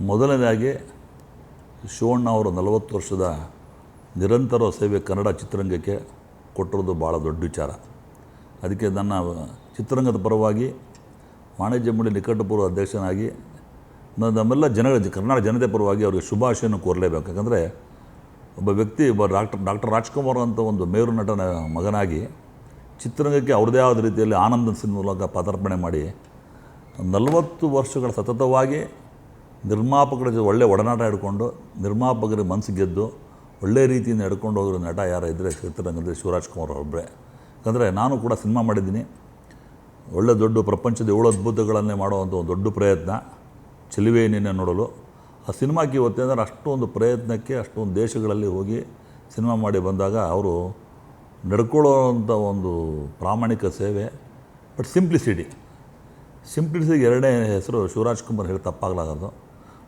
ಮೊದಲನೇದಾಗಿ ಶಿವಣ್ಣ ಅವರು 40 ವರ್ಷದ ನಿರಂತರ ಸೇವೆ ಕನ್ನಡ ಚಿತ್ರರಂಗಕ್ಕೆ ಕೊಟ್ಟಿರೋದು ಭಾಳ ದೊಡ್ಡ ವಿಚಾರ. ಅದಕ್ಕೆ ನನ್ನ ಚಿತ್ರರಂಗದ ಪರವಾಗಿ ವಾಣಿಜ್ಯ ಮಂಡಳಿ ನಿಕಟಪೂರ್ವ ಅಧ್ಯಕ್ಷನಾಗಿ ನಮ್ಮೆಲ್ಲ ಕರ್ನಾಟಕ ಜನತೆ ಪರವಾಗಿ ಅವರಿಗೆ ಶುಭಾಶಯನ್ನು ಕೋರಲೇಬೇಕು. ಯಾಕಂದರೆ ಒಬ್ಬ ವ್ಯಕ್ತಿ ಡಾಕ್ಟರ್ ರಾಜ್ಕುಮಾರ್ ಅಂತ ಒಂದು ಮೇರು ನಟನ ಮಗನಾಗಿ ಚಿತ್ರರಂಗಕ್ಕೆ ಅವ್ರದ್ದೇ ಆದ ರೀತಿಯಲ್ಲಿ ಆನಂದ ಸಿನಿಮಾ ಮೂಲಕ ಪದಾರ್ಪಣೆ ಮಾಡಿ 40 ವರ್ಷಗಳ ಸತತವಾಗಿ ನಿರ್ಮಾಪಕರ ಜೊತೆ ಒಳ್ಳೆಯ ಒಡನಾಟ ಹಿಡ್ಕೊಂಡು ನಿರ್ಮಾಪಕರ ಮನಸ್ಸು ಗೆದ್ದು ಒಳ್ಳೆಯ ರೀತಿಯಿಂದ ಹಿಡ್ಕೊಂಡು ಹೋಗಿರೋ ನಟ ಯಾರು ಇದ್ದರೆ ಚಿತ್ರರಂಗದಲ್ಲಿ ಶಿವರಾಜ್ಕುಮಾರ್ ಒಬ್ಬರೇ. ಯಾಕಂದರೆ ನಾನು ಕೂಡ ಸಿನಿಮಾ ಮಾಡಿದ್ದೀನಿ. ಒಳ್ಳೆ ದೊಡ್ಡ ಪ್ರಪಂಚದ 7 ಅದ್ಭುತಗಳನ್ನೇ ಮಾಡುವಂಥ ಒಂದು ದೊಡ್ಡ ಪ್ರಯತ್ನ ಚೆಲುವೆ ನಿನ್ನೆ ನೋಡಲು. ಆ ಸಿನಿಮಾಕ್ಕೆ ಇವತ್ತೇಂದರೆ ಅಷ್ಟೊಂದು ಪ್ರಯತ್ನಕ್ಕೆ ಅಷ್ಟೊಂದು ದೇಶಗಳಲ್ಲಿ ಹೋಗಿ ಸಿನಿಮಾ ಮಾಡಿ ಬಂದಾಗ ಅವರು ನಡ್ಕೊಳ್ಳೋವಂಥ ಒಂದು ಪ್ರಾಮಾಣಿಕ ಸೇವೆ, ಬಟ್ ಸಿಂಪ್ಲಿಸಿಟಿಗೆ ಎರಡನೇ ಹೆಸರು ಶಿವರಾಜ್ಕುಮಾರ್ ಹೇಳಿ ತಪ್ಪಾಗಲಾಗದು.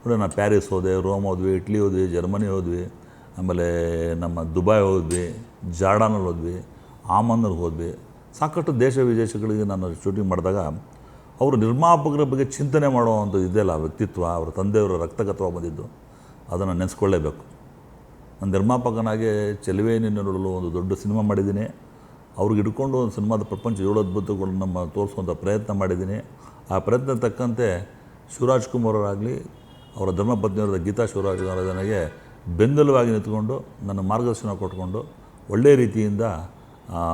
ನೋಡಿ, ನಾನು ಪ್ಯಾರಿಸ್ ಹೋದೆ, ರೋಮ್ ಹೋದ್ವಿ, ಇಟ್ಲಿ ಹೋದ್ವಿ, ಜರ್ಮನಿ ಹೋದ್ವಿ, ಆಮೇಲೆ ನಮ್ಮ ದುಬೈ ಹೋದ್ವಿ, ಜಾರ್ಡಾನಲ್ಲಿ ಹೋದ್ವಿ, ಆಮನ್ನಲ್ಲಿ ಹೋದ್ವಿ. ಸಾಕಷ್ಟು ದೇಶ ವಿದೇಶಗಳಿಗೆ ನಾನು ಶೂಟಿಂಗ್ ಮಾಡಿದಾಗ ಅವರು ನಿರ್ಮಾಪಕರ ಬಗ್ಗೆ ಚಿಂತನೆ ಮಾಡುವಂಥದ್ದು ಇದೆಯಲ್ಲ ವ್ಯಕ್ತಿತ್ವ, ಅವರ ತಂದೆಯವರ ರಕ್ತಗತವಾಗಿ ಬಂದಿದ್ದು, ಅದನ್ನು ನೆನೆಸ್ಕೊಳ್ಳೇಬೇಕು. ನಾನು ನಿರ್ಮಾಪಕನಾಗಿ ಚೆಲುವೆ ನಿನ್ನೆ ನೋಡಲು ಒಂದು ದೊಡ್ಡ ಸಿನಿಮಾ ಮಾಡಿದ್ದೀನಿ. ಅವ್ರಿಗೆ ಹಿಡ್ಕೊಂಡು ಒಂದು ಸಿನಿಮಾದ ಪ್ರಪಂಚ 7 ಅದ್ಭುತಗಳನ್ನ ನಮ್ಮ ತೋರಿಸುವಂಥ ಪ್ರಯತ್ನ ಮಾಡಿದ್ದೀನಿ. ಆ ಪ್ರಯತ್ನ ತಕ್ಕಂತೆ ಶಿವರಾಜ್ಕುಮಾರ್ ಅವರಾಗಲಿ, ಅವರ ಧರ್ಮಪತ್ನಿಯವರಾದ ಗೀತಾ ಶಿವರಾಜ್ಕುಮಾರ್ ನನಗೆ ಬೆಂಬಲವಾಗಿ ನಿಂತ್ಕೊಂಡು ನನ್ನ ಮಾರ್ಗದರ್ಶನ ಕೊಟ್ಕೊಂಡು ಒಳ್ಳೆಯ ರೀತಿಯಿಂದ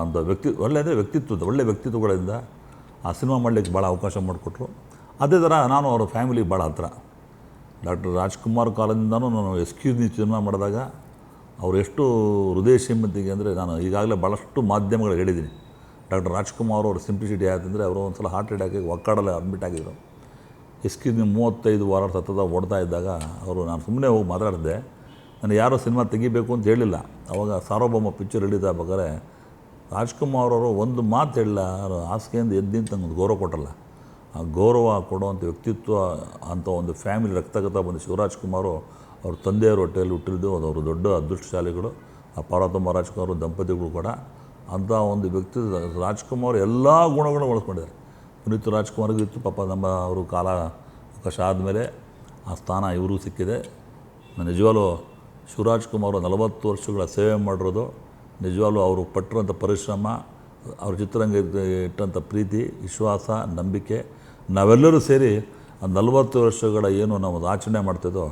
ಒಂದು ಒಳ್ಳೆಯ ವ್ಯಕ್ತಿತ್ವಗಳಿಂದ ಆ ಸಿನಿಮಾ ಮಾಡಲಿಕ್ಕೆ ಭಾಳ ಅವಕಾಶ ಮಾಡಿಕೊಟ್ರು. ಅದೇ ಥರ ನಾನು ಅವರ ಫ್ಯಾಮಿಲಿಗೆ ಭಾಳ ಹತ್ತಿರ. ಡಾಕ್ಟರ್ ರಾಜ್ಕುಮಾರ್ ಕಾಲದಿಂದನೂ ನಾನು ಎಸ್ಕ್ಯೂಸ್ ಮೀ ಸಿನಿಮಾ ಮಾಡಿದಾಗ ಅವರು ಎಷ್ಟು ಹೃದಯ ಶ್ರೀಮಂತಿಗೆ ಅಂದರೆ, ನಾನು ಈಗಾಗಲೇ ಭಾಳಷ್ಟು ಮಾಧ್ಯಮಗಳು ಹೇಳಿದ್ದೀನಿ. ಡಾಕ್ಟರ್ ರಾಜ್ಕುಮಾರ್ ಅವ್ರ ಸಿಂಪ್ಲಿಸಿಟಿ ಆಯ್ತಂದರೆ ಅವರು ಒಂದು ಸಲ ಹಾರ್ಟ್ ಅಟ್ಯಾಕಿಗೆ ಒಕ್ಕಾಡಲ್ಲೇ ಅಡ್ಮಿಟ್ ಆಗಿದ್ದರು. ಎಸ್ಕ್ಯೂಸ್ ಮೀ 35 ವಾರ ಸತತ ಓಡ್ತಾ ಇದ್ದಾಗ ಅವರು, ನಾನು ಸುಮ್ಮನೆ ಹೋಗಿ ಮಾತಾಡಿದೆ. ನನಗೆ ಯಾರೋ ಸಿನಿಮಾ ತೆಗಿಬೇಕು ಅಂತ ಹೇಳಿಲ್ಲ. ಆವಾಗ ಸಾರ್ವಭೌಮ ಪಿಕ್ಚರ್ ರಿಲೀಸ್ ಆಗ್ಬೇಕಾದ್ರೆ ರಾಜ್ಕುಮಾರ್ ಅವರು ಒಂದು ಮಾತು ಹೇಳಿಲ್ಲ, ಹಾಸಿಗೆಯಿಂದ ಎದ್ದಿಂತ ಒಂದು ಗೌರವ ಕೊಟ್ಟಲ್ಲ. ಆ ಗೌರವ ಕೊಡುವಂಥ ವ್ಯಕ್ತಿತ್ವ ಅಂಥ ಒಂದು ಫ್ಯಾಮಿಲಿ ರಕ್ತಗತ ಬಂದು ಶಿವರಾಜ್ಕುಮಾರು ಅವ್ರ ತಂದೆಯವರು ಹೊಟ್ಟೆಯಲ್ಲಿ ಹುಟ್ಟಿದ್ದು ಅವರು ದೊಡ್ಡ ಅದೃಷ್ಟಶಾಲಿಗಳು. ಆ ಪಾರ್ವತಮ್ಮ ರಾಜ್ಕುಮಾರ್ ದಂಪತಿಗಳು ಕೂಡ ಅಂಥ ಒಂದು ವ್ಯಕ್ತಿ. ರಾಜ್ಕುಮಾರ್ ಎಲ್ಲ ಗುಣಗಳನ್ನು ಬಳಸ್ಕೊಂಡಿದ್ದಾರೆ. ಪುನೀತ್ ರಾಜ್ಕುಮಾರ್ಗೂ ಇತ್ತು, ಪಾಪ ನಮ್ಮ ಅವರು ಕಾಲ ಅವಕಾಶ ಆದಮೇಲೆ ಆ ಸ್ಥಾನ ಇವ್ರಿಗೂ ಸಿಕ್ಕಿದೆ. ನಿಜವಾಗ್ಲೂ ಶಿವರಾಜ್ಕುಮಾರ್ 40 ವರ್ಷಗಳ ಸೇವೆ ಮಾಡಿರೋದು ನಿಜವಾಗ್ಲೂ ಅವರು ಪಟ್ಟಿರೋಂಥ ಪರಿಶ್ರಮ, ಅವ್ರ ಚಿತ್ರರಂಗ ಇಟ್ಟಂಥ ಪ್ರೀತಿ, ವಿಶ್ವಾಸ, ನಂಬಿಕೆ, ನಾವೆಲ್ಲರೂ ಸೇರಿ ಆ 40 ವರ್ಷಗಳ ಏನು ನಾವು ಆಚರಣೆ ಮಾಡ್ತಿದ್ದೋ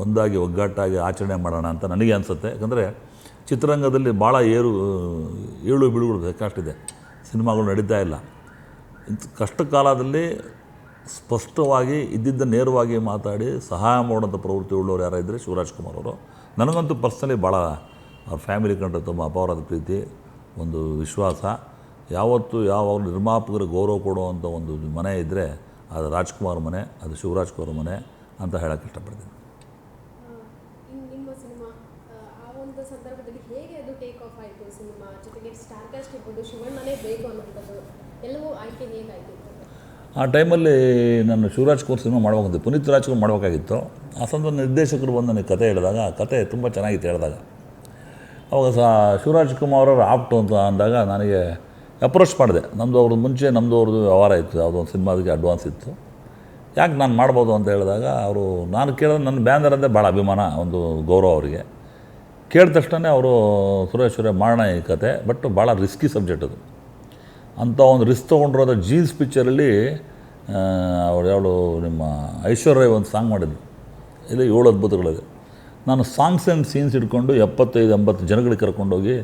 ಒಂದಾಗಿ ಒಗ್ಗಟ್ಟಾಗಿ ಆಚರಣೆ ಮಾಡೋಣ ಅಂತ ನನಗೆ ಅನಿಸುತ್ತೆ. ಯಾಕಂದರೆ ಚಿತ್ರರಂಗದಲ್ಲಿ ಭಾಳ ಏಳು ಬೀಳುಗಳು ಸಾಕಷ್ಟಿದೆ. ಸಿನಿಮಾಗಳು ನಡೀತಾ ಇಲ್ಲ. ಇಂಥ ಕಷ್ಟ ಕಾಲದಲ್ಲಿ ಸ್ಪಷ್ಟವಾಗಿ ಇದ್ದಿದ್ದ ನೇರವಾಗಿ ಮಾತಾಡಿ ಸಹಾಯ ಮಾಡೋಂಥ ಪ್ರವೃತ್ತಿ ಉಳ್ಳವರು ಯಾರಾಗಿದ್ದರೆ ಶಿವರಾಜ್ಕುಮಾರ್ ಅವರು. ನನಗಂತೂ ಪರ್ಸ್ನಲಿ ಭಾಳ ಅವ್ರ ಫ್ಯಾಮಿಲಿ ಕಂಡ್ರೆ ತುಂಬ ಅಪಾರವಾದ ಪ್ರೀತಿ, ಒಂದು ವಿಶ್ವಾಸ. ಯಾವತ್ತೂ ಯಾವ ನಿರ್ಮಾಪಕರು ಗೌರವ ಕೊಡುವಂಥ ಒಂದು ಮನೆ ಇದ್ದರೆ ಅದು ರಾಜ್ಕುಮಾರ್ ಮನೆ, ಅದು ಶಿವರಾಜ್ಕುಮಾರ್ ಮನೆ ಅಂತ ಹೇಳೋಕ್ಕೆ ಇಷ್ಟಪಡ್ತೀನಿ. ನಿಮ್ಮ ಸಿನಿಮಾ ಆ ಒಂದು ಸಂದರ್ಭದಲ್ಲಿ ಹೇಗೆ ಅದು ಟೇಕ್ ಆಫ್ ಆಯಿತು? ಸಿನಿಮಾ ಜೊತೆಗೆ ಸ್ಟಾರ್ಕಾಸ್ಟ್ ಇರ್ಬೋದು, ಶಿವಣ್ಣನೇ ಬೇಕು ಅನ್ನೋಂಥದ್ದು ಎಲ್ಲವೂ ಆಯ್ಕೆ ಹೇಗಾಯಿತು? ಆ ಟೈಮಲ್ಲಿ ನಾನು ಶಿವರಾಜ್ಕುಮಾರ್ ಸಿನಿಮಾ ಮಾಡ್ಬೇಕಂತ, ಪುನೀತ್ ರಾಜ್ಕುಮಾರ್ ಮಾಡಬೇಕಾಗಿತ್ತು. ಆ ಸಂದರ್ಭ ನಿರ್ದೇಶಕರು ಬಂದು ನನಗೆ ಕತೆ ಹೇಳಿದಾಗ, ಕತೆ ತುಂಬ ಚೆನ್ನಾಗಿತ್ತು ಹೇಳಿದಾಗ, ಅವಾಗ ಶಿವರಾಜ್ಕುಮಾರ್ ಅವರು ಆಪ್ಟು ಅಂತ ಅಂದಾಗ ನನಗೆ ಅಪ್ರೋಚ್ ಮಾಡಿದೆ. ಅವ್ರದ್ದು ವ್ಯವಹಾರ ಇತ್ತು, ಯಾವುದೋ ಒಂದು ಸಿನಿಮಾದಕ್ಕೆ ಅಡ್ವಾನ್ಸ್ ಇತ್ತು. ಯಾಕೆ ನಾನು ಮಾಡ್ಬೋದು ಅಂತ ಹೇಳಿದಾಗ ಅವರು, ನಾನು ಕೇಳಿದ್ರೆ ನನ್ನ ಬ್ಯಾನರ್ ಅಂದರೆ ಭಾಳ ಅಭಿಮಾನ, ಒಂದು ಗೌರವ ಅವರಿಗೆ. ಕೇಳಿದ ತಕ್ಷಣ ಅವರು ಸುರೇಶ್ವರೇ ಮಾಡೋಣ ಈ ಕತೆ, ಬಟ್ ಭಾಳ ರಿಸ್ಕಿ ಸಬ್ಜೆಕ್ಟ್ ಅದು. ಅಂಥ ಒಂದು ರಿಸ್ಕ್ ತೊಗೊಂಡಿರೋದು ಜೀನ್ಸ್ ಪಿಕ್ಚರಲ್ಲಿ ಅವ್ರು ಯಾವಳು ನಿಮ್ಮ ಐಶ್ವರ್ಯ ಒಂದು ಸಾಂಗ್ ಮಾಡಿದ್ರು, ಇಲ್ಲಿ 7 ಅದ್ಭುತಗಳಿದೆ. ನಾನು ಸಾಂಗ್ಸ್ ಆ್ಯಂಡ್ ಸೀನ್ಸ್ ಇಟ್ಕೊಂಡು 75-80 ಜನಗಳಿಗೆ ಕರ್ಕೊಂಡೋಗಿ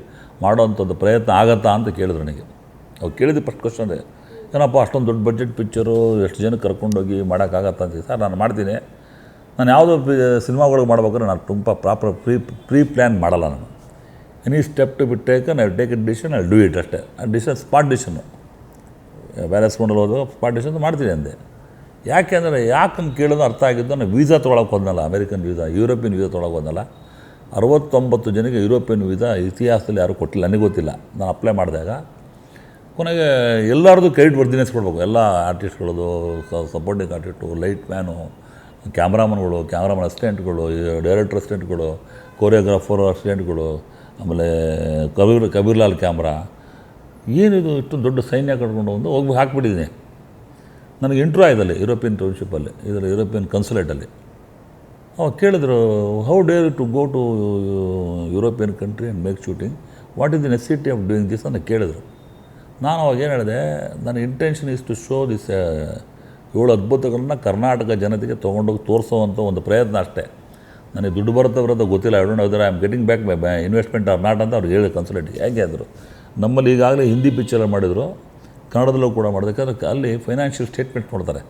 ಮಾಡೋವಂಥದ್ದು ಪ್ರಯತ್ನ ಆಗತ್ತಾ ಅಂತ ಕೇಳಿದ್ರು ನನಗೆ. ಅವ್ರು ಕೇಳಿದ್ದು ಫಸ್ಟ್ ಕ್ವಶನ್, ಏನಪ್ಪ ಅಷ್ಟೊಂದು ದೊಡ್ಡ ಬಡ್ಜೆಟ್ ಪಿಕ್ಚರು ಎಷ್ಟು ಜನಕ್ಕೆ ಕರ್ಕೊಂಡೋಗಿ ಮಾಡೋಕ್ಕಾಗತ್ತಾ ಅಂತ. ಸರ್ ನಾನು ಮಾಡ್ತೀನಿ, ನಾನು ಯಾವುದೋ ಸಿನಿಮಾಗಳಿಗೆ ಮಾಡ್ಬೇಕಾದ್ರೆ ನಾನು ತುಂಬ ಪ್ರಾಪರ್ ಪ್ರೀ ಪ್ಲ್ಯಾನ್ ಮಾಡಲ್ಲ. ನಾನು any step to be taken I take a decision, I do it ಅಷ್ಟೇ. ಆ ಡಿಸಿಷನ್ ಸ್ಪಾಟ್ ಡಿಸಿಷನ್ನು, ಬ್ಯಾಲೆನ್ಸ್ ಮಾಡಲು ಹೋದ ಸ್ಪಾಟ್ ಡಿಸಿಷನ್ ಮಾಡ್ತೀನಿ ಅಂದೆ. ಯಾಕೆಂದರೆ ಯಾಕಂತ ಕೇಳೋದು ಅರ್ಥ ಆಗಿದ್ದು, ನಾನು ವೀಸಾ ತೊಗೊಳಕ್ಕೆ ಹೋದ್ನಲ್ಲ, ಅಮೇರಿಕನ್ ವೀಸಾ, ಯುರೋಪಿಯನ್ ವೀಸಾ ತೊಗೊಳಕ್ಕೆ ಹೋದ್ನಲ್ಲ. 69 ಜನಕ್ಕೆ ಯುರೋಪಿಯನ್ ವೀಸಾ ಇತಿಹಾಸದಲ್ಲಿ ಯಾರೂ ಕೊಟ್ಟಿಲ್ಲ, ನನಗೆ ಗೊತ್ತಿಲ್ಲ. ನಾನು ಅಪ್ಲೈ ಮಾಡಿದಾಗ ಕೊನೆಗೆ ಎಲ್ಲರದ್ದು ಕ್ರೆಡಿಟ್ ವರ್ದಿನೆಸ್ ಕೊಡಬೇಕು. ಎಲ್ಲ ಆರ್ಟಿಸ್ಟ್ಗಳದು, ಸಪೋರ್ಟಿಂಗ್ ಆರ್ಟಿಸ್ಟು, ಲೈಟ್ ಮ್ಯಾನು, ಕ್ಯಾಮ್ರಾಮನ್ಗಳು, ಕ್ಯಾಮ್ರಾಮನ್ ಅಸಿಸ್ಟೆಂಟ್ಗಳು, ಡೈರೆಕ್ಟರ್ ಅಸಿಸ್ಟೆಂಟ್ಗಳು, ಕೊರಿಯೋಗ್ರಾಫರ್ ಅಸಿಸ್ಟೆಂಟ್ಗಳು, ಆಮೇಲೆ ಕಬೀರ್ಲಾಲ್ ಕ್ಯಾಮ್ರಾ, ಏನಿದು ಇಷ್ಟೊಂದು ದೊಡ್ಡ ಸೈನ್ಯ ಕಟ್ಕೊಂಡು ಹೋಗಿ ಹಾಕ್ಬಿಟ್ಟಿದ್ದೀನಿ. ನನಗೆ ಇಂಟ್ರೂ ಆಯ್ತಲ್ಲಿ ಯುರೋಪಿಯನ್ ಟೌನ್ಶಿಪ್ಪಲ್ಲಿ, ಇದರಲ್ಲಿ ಯುರೋಪಿಯನ್ ಕನ್ಸುಲೇಟಲ್ಲಿ. ಅವಾಗ ಕೇಳಿದ್ರು, how dare to go to European country and make shooting, what is the necessity of doing this ಅಂತ ಕೇಳಿದ್ರು. ನಾನು ಅವಾಗ ಏನು ಹೇಳಿದೆ, ನನ್ನ intention is to show this 7 ಅದ್ಭುತಗಳನ್ನ ಕರ್ನಾಟಕ ಜನತೆಗೆ ತೊಗೊಂಡೋಗಿ ತೋರಿಸೋವಂಥ ಒಂದು ಪ್ರಯತ್ನ ಅಷ್ಟೇ. ನನಗೆ ದುಡ್ಡು ಬರುತ್ತೆ ಗೊತ್ತಿಲ್ಲ, I don't know whether I am getting back my investment or not ಅಂತ ಅವ್ರಿಗೆ ಹೇಳಿ ಕನ್ಸಲ್ಟ್. ಹೇಗೆ ಅಂದರು, ನಮ್ಮಲ್ಲಿ ಈಗಾಗಲೇ ಹಿಂದಿ ಪಿಕ್ಚರ್ ಮಾಡಿದರು, ಕನ್ನಡದಲ್ಲೂ ಕೂಡ ಮಾಡೋದಕ್ಕೆ ಅಲ್ಲಿ ಫೈನಾನ್ಷಿಯಲ್ ಸ್ಟೇಟ್ಮೆಂಟ್ ಕೊಡ್ತಾರೆ.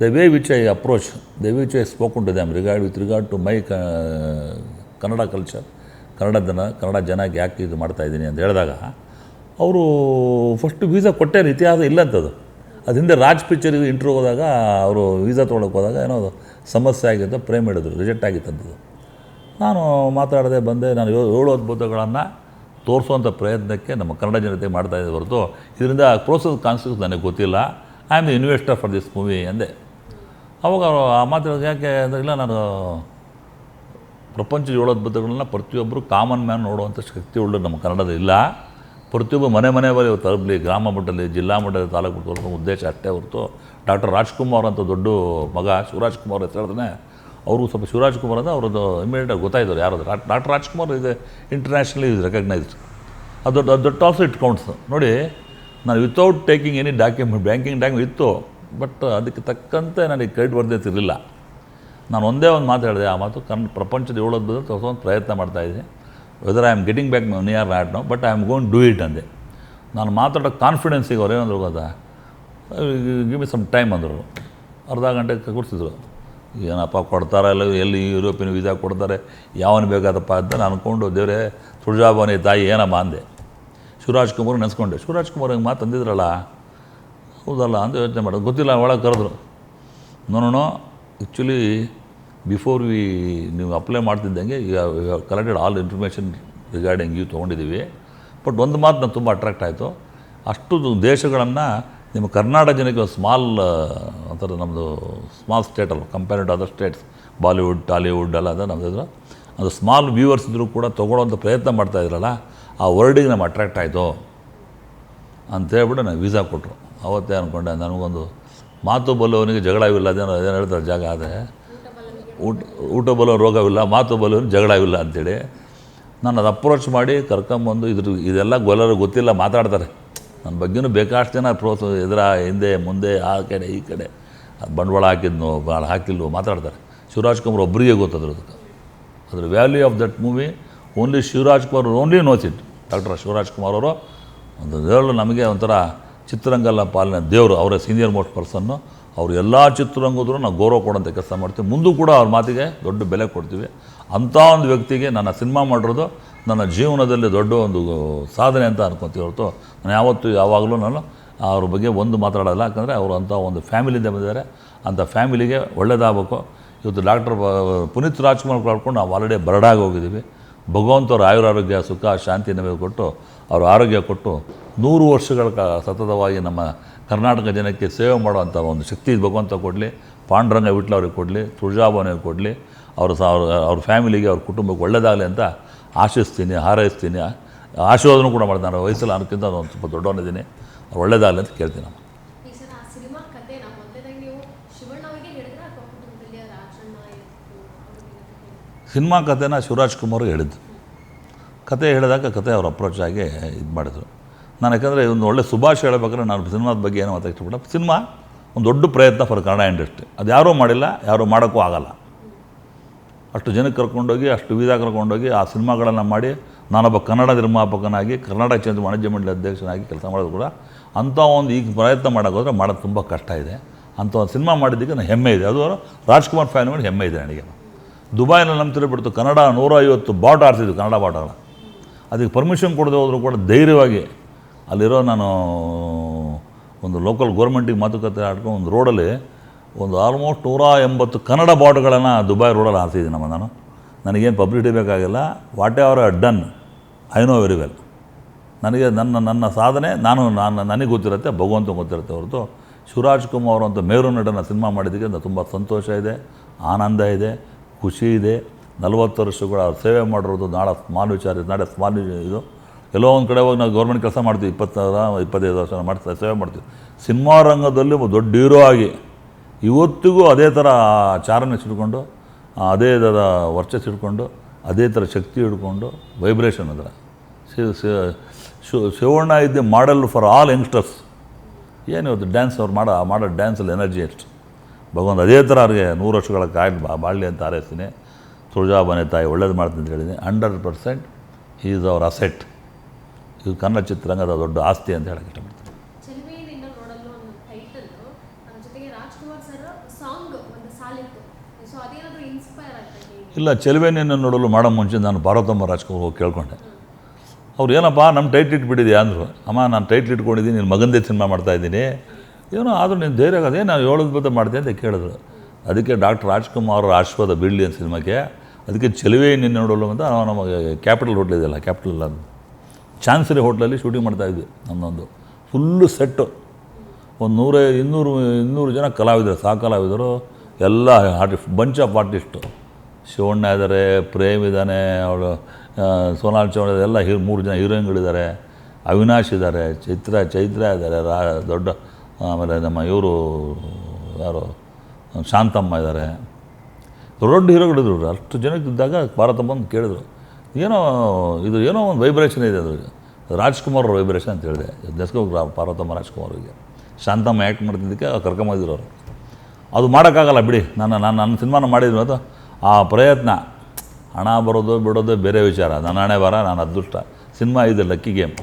The way which I approach, the which I spoken to them with regard to my Kannada culture, Kannada ಜನಕ್ಕೆ ಯಾಕೆ ಇದು ಮಾಡ್ತಾಯಿದ್ದೀನಿ ಅಂತ ಹೇಳಿದಾಗ ಅವರು ಫಸ್ಟು ವೀಸಾ ಕೊಟ್ಟೇನು ಇತಿಹಾಸ ಇಲ್ಲಂಥದ್ದು. ಅದು ಹಿಂದೆ ರಾಜ್ ಪಿಕ್ಚರಿಗೆ ಇಂಟ್ರ್ಯೂ ಹೋದಾಗ ಅವರು ವೀಸಾ ತೊಗೊಳಕ್ಕೆ ಹೋದಾಗ ಏನೋ ಸಮಸ್ಯೆ ಆಗಿತ್ತು, ಪ್ರೇಮ್ ಹೇಳಿದ್ರು, ರಿಜೆಕ್ಟ್ ಆಗಿತ್ತಂಥದ್ದು. ನಾನು ಮಾತಾಡದೆ ಬಂದೆ, ನಾನು 7 ಅದ್ಭುತಗಳನ್ನು ತೋರಿಸುವಂಥ ಪ್ರಯತ್ನಕ್ಕೆ ನಮ್ಮ ಕನ್ನಡ ಜನತೆ ಮಾಡ್ತಾಯಿದ್ದೆ ಹೊರತು ಇದರಿಂದ ಪ್ರೋಸೆಸ್ ಕಾನ್ಸೆಪ್ಟ್ ನನಗೆ ಗೊತ್ತಿಲ್ಲ. I am the investor for this movie ಅಂದೆ. ಅವಾಗ ಅವರು ಆ ಮಾತಾಡೋದು ಯಾಕೆ ಅಂದರೆ, ಇಲ್ಲ ನಾನು ಪ್ರಪಂಚದ 7 ಅದ್ಭುತಗಳನ್ನ ಪ್ರತಿಯೊಬ್ಬರು ಕಾಮನ್ ಮ್ಯಾನ್ ನೋಡುವಂಥ ಶಕ್ತಿ ಉಳ್ಳು ನಮ್ಮ ಕನ್ನಡದಲ್ಲಿ ಇಲ್ಲ. ಪ್ರತಿಯೊಬ್ಬ ಮನೆ ಬಳಿ ತಲುಪಲಿ, ಗ್ರಾಮ ಮಟ್ಟದಲ್ಲಿ, ಜಿಲ್ಲಾ ಮಟ್ಟದಲ್ಲಿ, ತಾಲೂಕು ಮಟ್ಟದಲ್ಲಿ ತಲುಪೋ ಉದ್ದೇಶ ಅಷ್ಟೇ ಹೊರತು ಡಾಕ್ಟರ್ ರಾಜ್ಕುಮಾರ್ ಅಂತ ದೊಡ್ಡ ಮಗ ಶಿವರಾಜ್ ಕುಮಾರ್ ಹೆಸರು ಹೇಳಿದ್ರೆ ಅವರು ಸ್ವಲ್ಪ ಶಿವರಾಜ್ ಕುಮಾರ್ ಅಂದರೆ ಅವ್ರದ್ದು ಇಮಿಡಿಯೇಟಾಗಿ ಗೊತ್ತಾಯಿದ್ರು ಯಾರು ಡಾಕ್ಟರ್ ರಾಜ್ಕುಮಾರ್ ಇದೆ, ಇಂಟರ್ನ್ಯಾಷನಲಿ ಇಸ್ ರೆಕಗ್ನೈಸ್ಡ್. ಅದು ದೊಡ್ಡ ಆಲ್ಸೋ ಇಟ್ ಕೌಂಟ್ಸ್. ನೋಡಿ, ನಾನು without taking any document, banking document ಇತ್ತು, ಬಟ್ ಅದಕ್ಕೆ ತಕ್ಕಂತೆ ನನಗೆ ಕ್ರೆಡಿಟ್ ಬರ್ದೇತಿ ಇರಲಿಲ್ಲ. ನಾನು ಒಂದೇ ಒಂದು ಮಾತು ಹೇಳಿದೆ, ಆ ಮಾತು ಪ್ರಪಂಚದ 7 ಅದ್ಭುತ ತೋರಿಸೋದು ಪ್ರಯತ್ನ ಮಾಡ್ತಾಯಿದ್ದೆ. Whether I am getting back my near not no, but I am gonna do it ಅಂದೆ. ನಾನು ಮಾತಾಡೋ ಕಾನ್ಫಿಡೆನ್ಸಿಗೆ ಅವ್ರು ಏನಂದ್ರು ಗೊತ್ತಾ, ಗಿವ್ ಮಿ ಸಮ್ ಟೈಮ್ ಅಂದರು. ಅರ್ಧ ಗಂಟೆ ಕೂರಿಸಿದ್ರು. ಏನಪ್ಪ ಕೊಡ್ತಾರ ಇಲ್ಲ, ಎಲ್ಲಿ ಯುರೋಪಿಯನ್ ವೀಸಾ ಕೊಡ್ತಾರೆ, ಯಾವನು ಬೇಕಾದಪ್ಪ ಅಂತ ನಾನು ಅಂದ್ಕೊಂಡು, ದೇವರೇ ತುಳಜಾಭವಾನಿ ತಾಯಿ ಏನಮ್ಮ ಅಂದೆ. ಶಿವರಾಜ್ ಕುಮಾರ್ ನೆನೆಸ್ಕೊಂಡೆ. ಶಿವರಾಜ್ ಕುಮಾರ್ ಹಿಂಗೆ ಮಾತು ಅಂದಿದ್ರಲ್ಲ, ಹೌದಲ್ಲ ಅಂತ ಯೋಚನೆ ಮಾಡೋದು ಗೊತ್ತಿಲ್ಲ. ಒಳಗೆ ಕರೆದ್ರು. ನೋಡೋಣ, ಆ್ಯಕ್ಚುಲಿ ಬಿಫೋರ್ ನೀವು ಅಪ್ಲೈ ಮಾಡ್ತಿದ್ದಂಗೆ ಈಗ collected all information regarding you ತೊಗೊಂಡಿದ್ದೀವಿ. ಬಟ್ ಒಂದು ಮಾತು ನಾನು ತುಂಬ ಅಟ್ರಾಕ್ಟ್ ಆಯಿತು, ಅಷ್ಟು ದೇಶಗಳನ್ನು ನಿಮ್ಮ ಕರ್ನಾಟಕ ಜನಕ್ಕೆ ಸ್ಮಾಲ್ ಒಂಥರ ನಮ್ಮದು ಸ್ಮಾಲ್ ಸ್ಟೇಟ್ ಅಲ್ಲ compared to other states, Bollywood Tollywood ಎಲ್ಲ ಅದ ನಮ್ಮದು, ಅದು ಸ್ಮಾಲ್ ವ್ಯೂವರ್ಸ್ ಇದ್ದರೂ ಕೂಡ ತೊಗೊಳ್ಳೋಂಥ ಪ್ರಯತ್ನ ಮಾಡ್ತಾಯಿದ್ರಲ್ಲ, ಆ ವರ್ಡಿಗೆ ನಮ್ಗೆ ಅಟ್ರಾಕ್ಟ್ ಆಯಿತು ಅಂತೇಳ್ಬಿಟ್ಟು ನನಗೆ ವೀಸಾ ಕೊಟ್ಟರು. ಅವತ್ತೇ ಅಂದ್ಕೊಂಡೆ, ನನಗೊಂದು ಮಾತು ಬಲ್ಲವನಿಗೆ ಜಗಳವಿಲ್ಲ, ಅದೇನು ಹೇಳ್ತಾರೆ ಜಾಗ, ಆದರೆ ಊಟ ಬಲ್ಲವನು ರೋಗವಿಲ್ಲ, ಮಾತು ಬಲ್ಲವನು ಜಗಳವಿಲ್ಲ ಅಂಥೇಳಿ ನಾನು ಅದು ಅಪ್ರೋಚ್ ಮಾಡಿ ಕರ್ಕೊಂಬಂದು ಇದೆಲ್ಲ ಎಲ್ಲರೂ ಗೊತ್ತಿಲ್ಲ, ಮಾತಾಡ್ತಾರೆ ನನ್ನ ಬಗ್ಗೆನೂ ಬೇಕಾಷ್ಟು ಜನ ಹಿಂದೆ ಮುಂದೆ ಆ ಕಡೆ ಈ ಕಡೆ ಬಂಡವಾಳ ಹಾಕಿದ್ನೋ ಭಾಳ ಹಾಕಿಲ್ವೋ ಮಾತಾಡ್ತಾರೆ. ಶಿವರಾಜ್ ಕುಮಾರ್ ಒಬ್ಬರಿಗೆ ಗೊತ್ತದ್ರು ಅದ್ರ value of that movie only Shivraj Kumar only knows it. Doctor Shivraj Kumar ಅವರು ಒಂದು ಹೇಳಲು ನಮಗೆ ಒಂಥರ ಚಿತ್ರರಂಗಲ್ಲ ಪಾಲನೆ ದೇವರು, ಅವರೇ ಸೀನಿಯರ್ ಮೋಸ್ಟ್ ಪರ್ಸನ್ನು. ಅವರು ಎಲ್ಲ ಚಿತ್ರರಂಗದ್ರು ನಾವು ಗೌರವ ಕೊಡೋಂಥ ಕೆಲಸ ಮಾಡ್ತೀವಿ, ಮುಂದೂ ಕೂಡ ಅವ್ರ ಮಾತಿಗೆ ದೊಡ್ಡ ಬೆಲೆ ಕೊಡ್ತೀವಿ. ಅಂಥ ಒಂದು ವ್ಯಕ್ತಿಗೆ ನನ್ನ ಸಿನಿಮಾ ಮಾಡಿರೋದು ನನ್ನ ಜೀವನದಲ್ಲಿ ದೊಡ್ಡ ಒಂದು ಸಾಧನೆ ಅಂತ ಅನ್ಕೊತೀವಿ ಹೊರತು ನಾನು ಯಾವಾಗಲೂ ನಾನು ಅವ್ರ ಬಗ್ಗೆ ಒಂದು ಮಾತಾಡೋಲ್ಲ. ಯಾಕಂದರೆ ಅವರು ಅಂಥ ಒಂದು ಫ್ಯಾಮಿಲಿಯಿಂದ ಬಂದಿದ್ದಾರೆ, ಅಂಥ ಫ್ಯಾಮಿಲಿಗೆ ಒಳ್ಳೇದಾಗಬೇಕು. ಇವತ್ತು ಡಾಕ್ಟರ್ ಪುನೀತ್ ರಾಜ್ಕುಮಾರ್ ಕಳ್ಕೊಂಡು ನಾವು ಆಲ್ರೆಡಿ ಬರಡಾಗಿ ಹೋಗಿದ್ದೀವಿ. ಭಗವಂತವ್ರ ಆಯುರಾರೋಗ್ಯ ಸುಖ ಶಾಂತಿ ನಮಗೆ ಕೊಟ್ಟು ಅವ್ರ ಆರೋಗ್ಯ ಕೊಟ್ಟು 100 ವರ್ಷಗಳ ಸತತವಾಗಿ ನಮ್ಮ ಕರ್ನಾಟಕ ಜನಕ್ಕೆ ಸೇವೆ ಮಾಡುವಂಥ ಒಂದು ಶಕ್ತಿ ಭಗವಂತ ಕೊಡಲಿ, ಪಾಂಡುರಂಗ ವಿಟ್ಲ ಅವ್ರಿಗೆ ಕೊಡಲಿ, ತುಳಜಾಭವಾನಿಗೆ ಕೊಡಲಿ, ಅವ್ರ ಫ್ಯಾಮಿಲಿಗೆ ಅವ್ರ ಕುಟುಂಬಕ್ಕೆ ಒಳ್ಳೆಯದಾಗಲಿ ಅಂತ ಆಶಿಸ್ತೀನಿ, ಹಾರೈಸ್ತೀನಿ. ಆಶೀರ್ವಾದನೂ ಕೂಡ ಮಾಡ್ತೀನಿ. ನಾನು ವಯಸ್ಸಲ್ಲಿ ಅನ್ನೋಕ್ಕಿಂತ ಒಂದು ಸ್ವಲ್ಪ ದೊಡ್ಡವನಿದ್ದೀನಿ, ಅವ್ರು ಒಳ್ಳೆಯದಾಗಲಿ ಅಂತ ಕೇಳ್ತೀನಿ ನಾನು. ಸಿನಿಮಾ ಕಥೆನ ಶಿವರಾಜ್ ಕುಮಾರ್ ಹೇಳಿದ್ದು. ಕತೆ ಹೇಳಿದಾಗ ಕತೆ ಅವ್ರ ಅಪ್ರೋಚ್ ಆಗಿ ಇದು ಮಾಡಿದ್ರು. ನಾನು ಯಾಕಂದರೆ ಒಂದು ಒಳ್ಳೆ ಸುಭಾಷ್ ಹೇಳಬೇಕಾದ್ರೆ ನಾನು ಸಿನಿಮಾದ ಬಗ್ಗೆ ಏನೋ ಮಾತಾಡ್ತಾ ಇಷ್ಟಪಡ. ಸಿನಿಮಾ ಒಂದು ದೊಡ್ಡ ಪ್ರಯತ್ನ ಫಾರ್ ಕನ್ನಡ ಇಂಡಸ್ಟ್ರಿ. ಅದು ಯಾರೂ ಮಾಡಿಲ್ಲ, ಯಾರೂ ಮಾಡೋಕ್ಕೂ ಆಗಲ್ಲ. ಅಷ್ಟು ಜನಕ್ಕೆ ಕರ್ಕೊಂಡೋಗಿ, ಅಷ್ಟು ವೀಸಾ ಕರ್ಕೊಂಡೋಗಿ ಆ ಸಿನಿಮಾಗಳನ್ನು ಮಾಡಿ, ನಾನೊಬ್ಬ ಕನ್ನಡ ನಿರ್ಮಾಪಕನಾಗಿ ಕರ್ನಾಟಕ ಚಂದ್ರ ವಾಣಿಜ್ಯ ಮಂಡಳಿ ಅಧ್ಯಕ್ಷನಾಗಿ ಕೆಲಸ ಮಾಡೋದು ಕೂಡ ಅಂಥ ಒಂದು ಈಗ ಪ್ರಯತ್ನ ಮಾಡೋಕ್ಕೋದ್ರೆ ಮಾಡೋದು ತುಂಬ ಕಷ್ಟ ಇದೆ. ಅಂಥ ಒಂದು ಸಿನಿಮಾ ಮಾಡಿದ್ದಕ್ಕೆ ನನಗೆ ಹೆಮ್ಮೆ ಇದೆ. ಅದು ರಾಜ್ಕುಮಾರ್ ಫ್ಯಾನ್ ಮಾಡಿ ಹೆಮ್ಮೆ ಇದೆ ನನಗೆ. ದುಬೈನಲ್ಲಿ ನಂಬ್ತಿರೋ ಬಿಡ್ತು ಕನ್ನಡ 150 ಬಾಟ್ ಆಡ್ತಿದ್ವಿ, ಕನ್ನಡ ಬಾಟಗಳ. ಅದಕ್ಕೆ ಪರ್ಮಿಷನ್ ಕೊಡದೆ ಹೋದರೂ ಕೂಡ ಧೈರ್ಯವಾಗಿ ಅಲ್ಲಿರೋ ನಾನು ಒಂದು ಲೋಕಲ್ ಗೋರ್ಮೆಂಟಿಗೆ ಮಾತುಕತೆ ಆಡ್ಕೊಂಡು ಒಂದು ರೋಡಲ್ಲಿ ಒಂದು ಆಲ್ಮೋಸ್ಟ್ 180 ಕನ್ನಡ ಬಾಟ್ಗಳನ್ನು ದುಬೈ ರೋಡಲ್ಲಿ ಹಾಕ್ತಿದ್ದೀನಿ ನಾನು. ನನಗೇನು ಪಬ್ಲಿಸಿಟಿ ಬೇಕಾಗಿಲ್ಲ. What ever done I know very well. ನನಗೆ ನನ್ನ ಸಾಧನೆ ನನಗೆ ಗೊತ್ತಿರುತ್ತೆ, ಭಗವಂತ ಗೊತ್ತಿರುತ್ತೆ ಹೊರತು ಶಿವರಾಜ್ ಕುಮಾರ್ ಅಂತ ಮೇರು ನಟನ ಸಿನಿಮಾ ಮಾಡಿದ್ದಕ್ಕೆ ನನಗೆ ತುಂಬ ಸಂತೋಷ ಇದೆ, ಆನಂದ ಇದೆ, ಖುಷಿ ಇದೆ. 40 ವರ್ಷಗಳ ಸೇವೆ ಮಾಡಿರೋದು ನಾಳೆ ಸ್ಮಾಲ್ ವಿಚಾರ, ನಾಳೆ ಸ್ಮಾಲ್ ಇದು. ಎಲ್ಲೋ ಒಂದು ಕಡೆ ಹೋಗಿ ನಾವು ಗೌರ್ಮೆಂಟ್ ಕೆಲಸ ಮಾಡ್ತೀವಿ, 20-25 ವರ್ಷ ಮಾಡ್ತೀವಿ, ಸೇವೆ ಮಾಡ್ತೀವಿ. ಸಿನಿಮಾ ರಂಗದಲ್ಲಿ ದೊಡ್ಡ ಹೀರೋ ಆಗಿ ಇವತ್ತಿಗೂ ಅದೇ ಥರ ಚಾರಣ ಸಿಡ್ಕೊಂಡು ಅದೇ ಥರ ವರ್ಚಸ್ ಹಿಡ್ಕೊಂಡು ಅದೇ ಥರ ಶಕ್ತಿ ಹಿಡ್ಕೊಂಡು ವೈಬ್ರೇಷನ್ ಅದರ ಶಿವಣ್ಣ ಇದ್ದೆ ಮಾಡೆಲ್ ಫಾರ್ ಆಲ್ ಯಂಗ್ಸ್ಟರ್ಸ್. ಏನು ಇವತ್ತು ಡ್ಯಾನ್ಸ್ ಅವ್ರು ಮಾಡೋ ಡ್ಯಾನ್ಸಲ್ಲಿ ಎನರ್ಜಿ ಎಷ್ಟು ಭಗವಂತ ಅದೇ ಥರ ಅವ್ರಿಗೆ 100 ವರ್ಷಗಳ ಕಾಯ್ದು ಬಾಳಲಿ ಅಂತ ಹಾರೈಸ್ತೀನಿ. ತುಳಜಾಭವಾನಿ ತಾಯಿ ಒಳ್ಳೇದು ಮಾಡ್ತೀನಿ ಅಂತ ಹೇಳಿದ್ದೀನಿ. 100% ಹಿ ಈಸ್ ಅವರ್ ಅಸೆಟ್. ಇದು ಕನ್ನಡ ಚಿತ್ರರಂಗದ ದೊಡ್ಡ ಆಸ್ತಿ ಅಂತ ಹೇಳಕ್ಕೆ ಇಷ್ಟಪಡ್ತೀನಿ. ಚೆಲುವೆ ನಿನ್ನ ನೋಡಲು ಅನ್ನೋ ಟೈಟಲ್ ಜೊತೆಗೆ ರಾಜ್ಕುಮಾರ್ ಸರ್ ಸಾಂಗ್ ಒಂದು ಸಾಲಿತ್ತು. ಸೊ ಅದೇನಾದರೂ ಇನ್ಸ್ಪೈರ್ ಆಗ್ತದೆ? ಇಲ್ಲ, ಚೆಲುವೆ ನಿನ್ನ ನೋಡಲು ಮಾಡೋ ಮುಂಚೆ ನಾನು ಪಾರ್ವತಮ್ಮ ರಾಜ್ಕುಮಾರ್ ಹೋಗಿ ಕೇಳ್ಕೊಂಡೆ. ಅವ್ರು ಏನಪ್ಪ ನಮ್ಮ ಟೈಟ್ಲ್ ಇಟ್ಬಿಟ್ಟಿದ್ಯಾ ಅಂದರು. ಅಮ್ಮ ನಾನು ಟೈಟ್ಲ್ ಇಟ್ಕೊಂಡಿದ್ದೀನಿ, ನಿನ್ನ ಮಗಂದೇ ಸಿನಿಮಾ ಮಾಡ್ತಾಯಿದ್ದೀನಿ, ಏನೋ ಆದರೂ ನೀನು ಧೈರ್ಯ ಅದೇ ನಾನು 7 ಬತ್ತ ಮಾಡ್ತೀನಿ ಅಂತ ಕೇಳಿದ್ರು. ಅದಕ್ಕೆ ಡಾಕ್ಟರ್ ರಾಜ್ಕುಮಾರ್ ಅವರ ಆಶೀರ್ವಾದ ಬೀಳಲಿ ಅಂತ ಸಿನಿಮಾಕ್ಕೆ. ಅದಕ್ಕೆ ಚೆಲುವೆ ನಿನ್ನ ನೋಡಲು ಅಂತ ನಾವು ನಮಗೆ ಕ್ಯಾಪಿಟಲ್ ಹೋಟ್ಲ್ ಇದೆಯಲ್ಲ, ಕ್ಯಾಪಿಟಲ್ ಅದು ಚಾನ್ಸರಿ ಹೋಟ್ಲಲ್ಲಿ ಶೂಟಿಂಗ್ ಮಾಡ್ತಾಯಿದ್ವಿ. ನಮ್ಮದೊಂದು ಫುಲ್ಲು ಸೆಟ್ಟು, ಒಂದು 100-200 ಜನ ಕಲಾವಿದರು, ಕಲಾವಿದರು ಎಲ್ಲ ಬಂಚ್ ಆಫ್ ಆರ್ಟಿಸ್ಟು. ಶಿವಣ್ಣ ಇದ್ದಾರೆ, ಪ್ರೇಮ್ ಇದ್ದಾನೆ, ಅವಳು ಸೋನಾಲ್ ಚೌಹಾಣ್ ಎಲ್ಲ 3 ಜನ ಹೀರೋಯಿನ್ಗಳಿದ್ದಾರೆ, ಅವಿನಾಶ್ ಇದ್ದಾರೆ, ಚೈತ್ರ ಇದ್ದಾರೆ, ದೊಡ್ಡ ಆಮೇಲೆ ನಮ್ಮ ಇವರು ಯಾರು ಶಾಂತಮ್ಮ ಇದ್ದಾರೆ, ದೊಡ್ಡ ಹೀರೋಗಳಿದ್ರು. ಅಷ್ಟು ಜನಕ್ಕಿದ್ದಾಗ ಭಾರತ ಬಂದು ಕೇಳಿದ್ರು, ಏನೋ ಒಂದು ವೈಬ್ರೇಷನ್ ಇದೆ ಅದು ರಾಜ್ಕುಮಾರ್ ಅವ್ರ ವೈಬ್ರೇಷನ್ ಅಂತ ಹೇಳಿದೆ. ಪಾರ್ವತಮ್ಮ ರಾಜ್ಕುಮಾರ್ ಅವರಿಗೆ ಶಾಂತಮ್ಮ ಆ್ಯಕ್ಟ್ ಮಾಡ್ತಿದ್ದಕ್ಕೆ ಕರ್ಕೊಂಬಂದಿದ್ರು ಅವರು. ಅದು ಮಾಡೋಕ್ಕಾಗಲ್ಲ ಬಿಡಿ, ನನ್ನ ಸಿನಿಮಾನ ಮಾಡಿದ್ರು. ಅದು ಆ ಪ್ರಯತ್ನ, ಹಣ ಬರೋದು ಬಿಡೋದು ಬೇರೆ ವಿಚಾರ. ನನ್ನ ಹಣೆ ಬರ, ನಾನು ಅದೃಷ್ಟ. ಸಿನಿಮಾ ಇದೆ ಲಕ್ಕಿ ಗೇಮ್.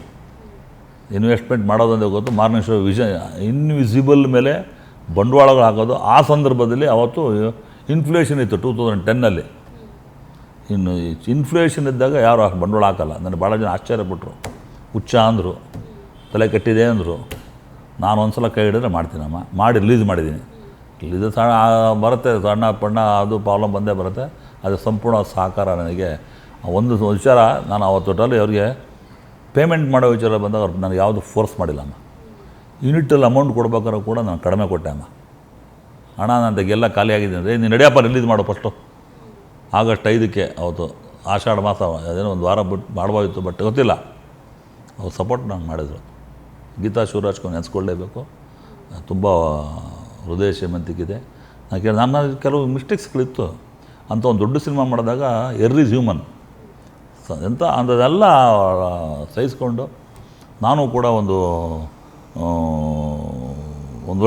ಇನ್ವೆಸ್ಟ್ಮೆಂಟ್ ಮಾಡೋದಂದ್ರೆ ಗೊತ್ತು, ಮಾರ್ನಿಂಗ್ ಶೋ ಇನ್ವಿಸಿಬಲ್ ಮೇಲೆ ಬಂಡವಾಳಗಳು ಹಾಕೋದು. ಆ ಸಂದರ್ಭದಲ್ಲಿ ಅವತ್ತು ಇನ್ಫ್ಲೇಷನ್ ಇತ್ತು 2010ನಲ್ಲಿ. ಇನ್ನು ಇನ್ಫ್ಲೇಷನ್ ಇದ್ದಾಗ ಯಾರು ಅಷ್ಟು ಬಂಡವಾಳ ಹಾಕಲ್ಲ. ನನಗೆ ಭಾಳ ಜನ ಆಶ್ಚರ್ಯಪಟ್ಟರು, ಹುಚ್ಚ ಅಂದರು, ತಲೆ ಕಟ್ಟಿದೆ ಅಂದರು. ನಾನು ಒಂದು ಸಲ ಕೈ ಹಿಡಿದ್ರೆ ಮಾಡ್ತೀನಮ್ಮ, ಮಾಡಿ ರಿಲೀಸ್ ಮಾಡಿದ್ದೀನಿ. ಇದು ಬರುತ್ತೆ, ಸಣ್ಣ ಪಣ್ಣ ಅದು ಪ್ರಾಬ್ಲಮ್ ಬಂದೇ ಬರುತ್ತೆ. ಅದು ಸಂಪೂರ್ಣ ಸಹಕಾರ ನನಗೆ. ಒಂದು ವಿಚಾರ, ನಾನು ಅವತ್ತು ಟೋಟಲಿ ಅವ್ರಿಗೆ ಪೇಮೆಂಟ್ ಮಾಡೋ ವಿಚಾರ ಬಂದಾಗ ಅವ್ರು ನನಗೆ ಯಾವುದು ಫೋರ್ಸ್ ಮಾಡಿಲ್ಲಮ್ಮ. ಯೂನಿಟಲ್ಲಿ ಅಮೌಂಟ್ ಕೊಡ್ಬೇಕಾದ್ರೂ ಕೂಡ ನಾನು ಕಡಿಮೆ ಕೊಟ್ಟೆ ಅಮ್ಮ. ಹಣ ನನಗೆಲ್ಲ ಖಾಲಿ ಆಗಿದೆ ಅಂದರೆ ನೀನು ನಡೆಯಪ್ಪ ರಿಲೀಸ್ ಮಾಡೋ ಫಸ್ಟು. ಆಗಸ್ಟ್ 5ಕ್ಕೆ ಅವತ್ತು ಆಷಾಢ ಮಾಸ, ಅದೇನೋ ಒಂದು ವಾರ ಬಿಟ್ಟು ಮಾಡ್ಬೋದಿತ್ತು, ಬಟ್ ಗೊತ್ತಿಲ್ಲ. ಅವ್ರು ಸಪೋರ್ಟ್ ನಂಗೆ ಮಾಡಿದರು. ಗೀತಾ ಶಿವರಾಜ್ಕೊಂಡು ನೆನೆಸ್ಕೊಳ್ಳೇಬೇಕು. ತುಂಬ ಹೃದಯ ಶ್ರೀಮಂತಿಕಿದೆ. ನನ್ನ ಕೆಲವು ಮಿಸ್ಟೇಕ್ಸ್ಗಳಿತ್ತು. ಅಂತ ಒಂದು ದೊಡ್ಡ ಸಿನಿಮಾ ಮಾಡಿದಾಗ ಈಸ್ ಹ್ಯೂಮನ್ ಎಂತ ಅಂಥದ್ದೆಲ್ಲ ಸಹಿಸ್ಕೊಂಡು ನಾನು ಕೂಡ ಒಂದು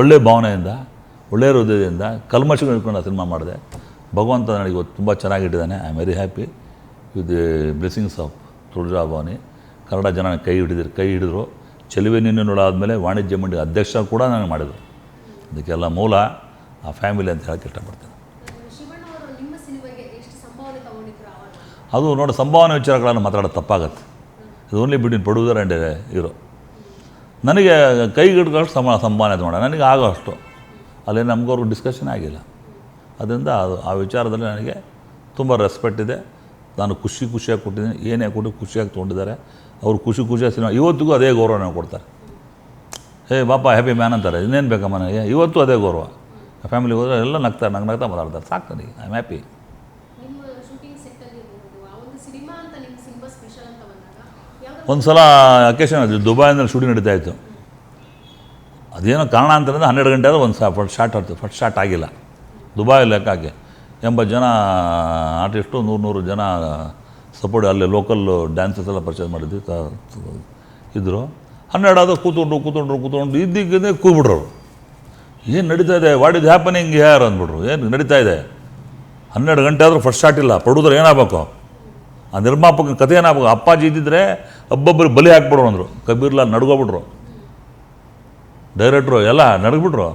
ಒಳ್ಳೆಯ ಭಾವನೆಯಿಂದ, ಒಳ್ಳೆಯ ಹೃದಯದಿಂದ ಕಲ್ಮಶಗಳು ಇಟ್ಕೊಂಡು ಆ ಸಿನಿಮಾ ಮಾಡಿದೆ. ಭಗವಂತ ನನಗೆ ಇವತ್ತು ತುಂಬ ಚೆನ್ನಾಗಿಟ್ಟಿದ್ದಾನೆ. I am very happy with the blessings of Tulja Bhavani. Kannada ಜನ ಕೈ ಹಿಡಿದ್ರು. ಚೆಲುವೆ ನಿನ್ನ ನೋಡಾದ್ಮೇಲೆ ವಾಣಿಜ್ಯ ಮಂಡಳಿ ಅಧ್ಯಕ್ಷ ಕೂಡ ನನಗೆ ಮಾಡಿದರು. ಅದಕ್ಕೆಲ್ಲ ಮೂಲ ಆ ಫ್ಯಾಮಿಲಿ ಅಂತ ಹೇಳಕ್ಕೆ ಇಷ್ಟಪಡ್ತೀನಿ. ಅದು ನೋಡಿ, ಸಂಭಾವನೆ ವಿಚಾರಗಳನ್ನು ಮಾತಾಡೋದು ತಪ್ಪಾಗತ್ತೆ. ಇದು only between producer and hero. ನನಗೆ ಕೈ ಹಿಡ್ಕೊಂಡು ಸಂಭಾವನೆ ಮಾಡೋಣ, ನನಗೆ ಆಗೋ ಅಷ್ಟು. ಅಲ್ಲಿ ನಮಗವ್ರಿಗೆ ಡಿಸ್ಕಷನ್ ಆಗಿಲ್ಲ. ಅದರಿಂದ ಆ ವಿಚಾರದಲ್ಲಿ ನನಗೆ ತುಂಬ ರೆಸ್ಪೆಕ್ಟ್ ಇದೆ. ನಾನು ಖುಷಿಯಾಗಿ ಕೊಟ್ಟಿದ್ದೀನಿ. ಏನೇ ಕೊಟ್ಟು ಖುಷಿಯಾಗಿ ತೊಗೊಂಡಿದ್ದಾರೆ. ಅವರು ಖುಷಿಯಾಗಿ ಸಿನಿಮಾ ಇವತ್ತಿಗೂ ಅದೇ ಗೌರವ ನನಗೆ ಕೊಡ್ತಾರೆ. ಬಾಪ ಹ್ಯಾಪಿ ಮ್ಯಾನ್ ಅಂತಾರೆ. ಇನ್ನೇನು ಬೇಕಮ್ಮ ನನಗೆ? ಇವತ್ತು ಅದೇ ಗೌರವ. ಫ್ಯಾಮಿಲಿಗೆ ಹೋದರೆ ಎಲ್ಲ ನಗ್ತಾರೆ, ನಗ್ತಾ ಮಾತಾಡ್ತಾರೆ. ಸಾಕು ನನಗೆ. I am happy. ಒಂದು ಸಲ ಅಕೇಶನ್ ಅದು ದುಬೈನಲ್ಲಿ ಶೂಟಿಂಗ್ ನಡೀತಾ ಇತ್ತು. ಅದೇನೋ ಕಾರಣ ಅಂತಂದರೆ 12 ಗಂಟೆ ಆದರೆ ಒಂದು ಫಸ್ಟ್ ಶಾಟ್ ಆಗಿಲ್ಲ. ದುಬೈಯಲ್ಲಿ ಲೆಕ್ಕಕ್ಕೆ 80 ಜನ ಆರ್ಟಿಸ್ಟು, 100 ಜನ ಸಪೋರ್ಟ್, ಅಲ್ಲಿ ಲೋಕಲ್ ಡ್ಯಾನ್ಸಸ್ ಎಲ್ಲ ಪರ್ಚೇಸ್ ಮಾಡಿದ್ವಿ ಇದ್ದರು. 12 ಆದ ಕೂತ್ಕೊಂಡು ಇದ್ದಿದ್ದೇ ಕೂಗ್ಬಿಟ್ರು. ಏನು ನಡೀತಾ ಇದೆ, ವಾಟ್ ಇಸ್ ಹ್ಯಾಪನಿಂಗ್ ಹಿಯರ್ ಅಂದ್ಬಿಟ್ರು. ಏನು ನಡೀತಾ ಇದೆ? 12 ಗಂಟೆ ಆದರೂ ಫಸ್ಟ್ ಶಾಟ್ ಇಲ್ಲ. ಪ್ರೊಡ್ಯೂಸರ್ ಏನಾಗಬೇಕು? ಆ ನಿರ್ಮಾಪಕನ ಕಥೆ ಏನಾಗಬೇಕು? ಅಪ್ಪಾಜಿ ಇದ್ದಿದ್ರೆ ಒಬ್ಬೊಬ್ಬರು ಬಲಿ ಹಾಕ್ಬಿಡ್ರು ಅಂದರು. ಕಬೀರ್ಲಾಲ್ ನಡ್ಕೊಬಿಟ್ರು. ಡೈರೆಕ್ಟ್ರು ಎಲ್ಲ ನಡ್ಬಿಟ್ರು.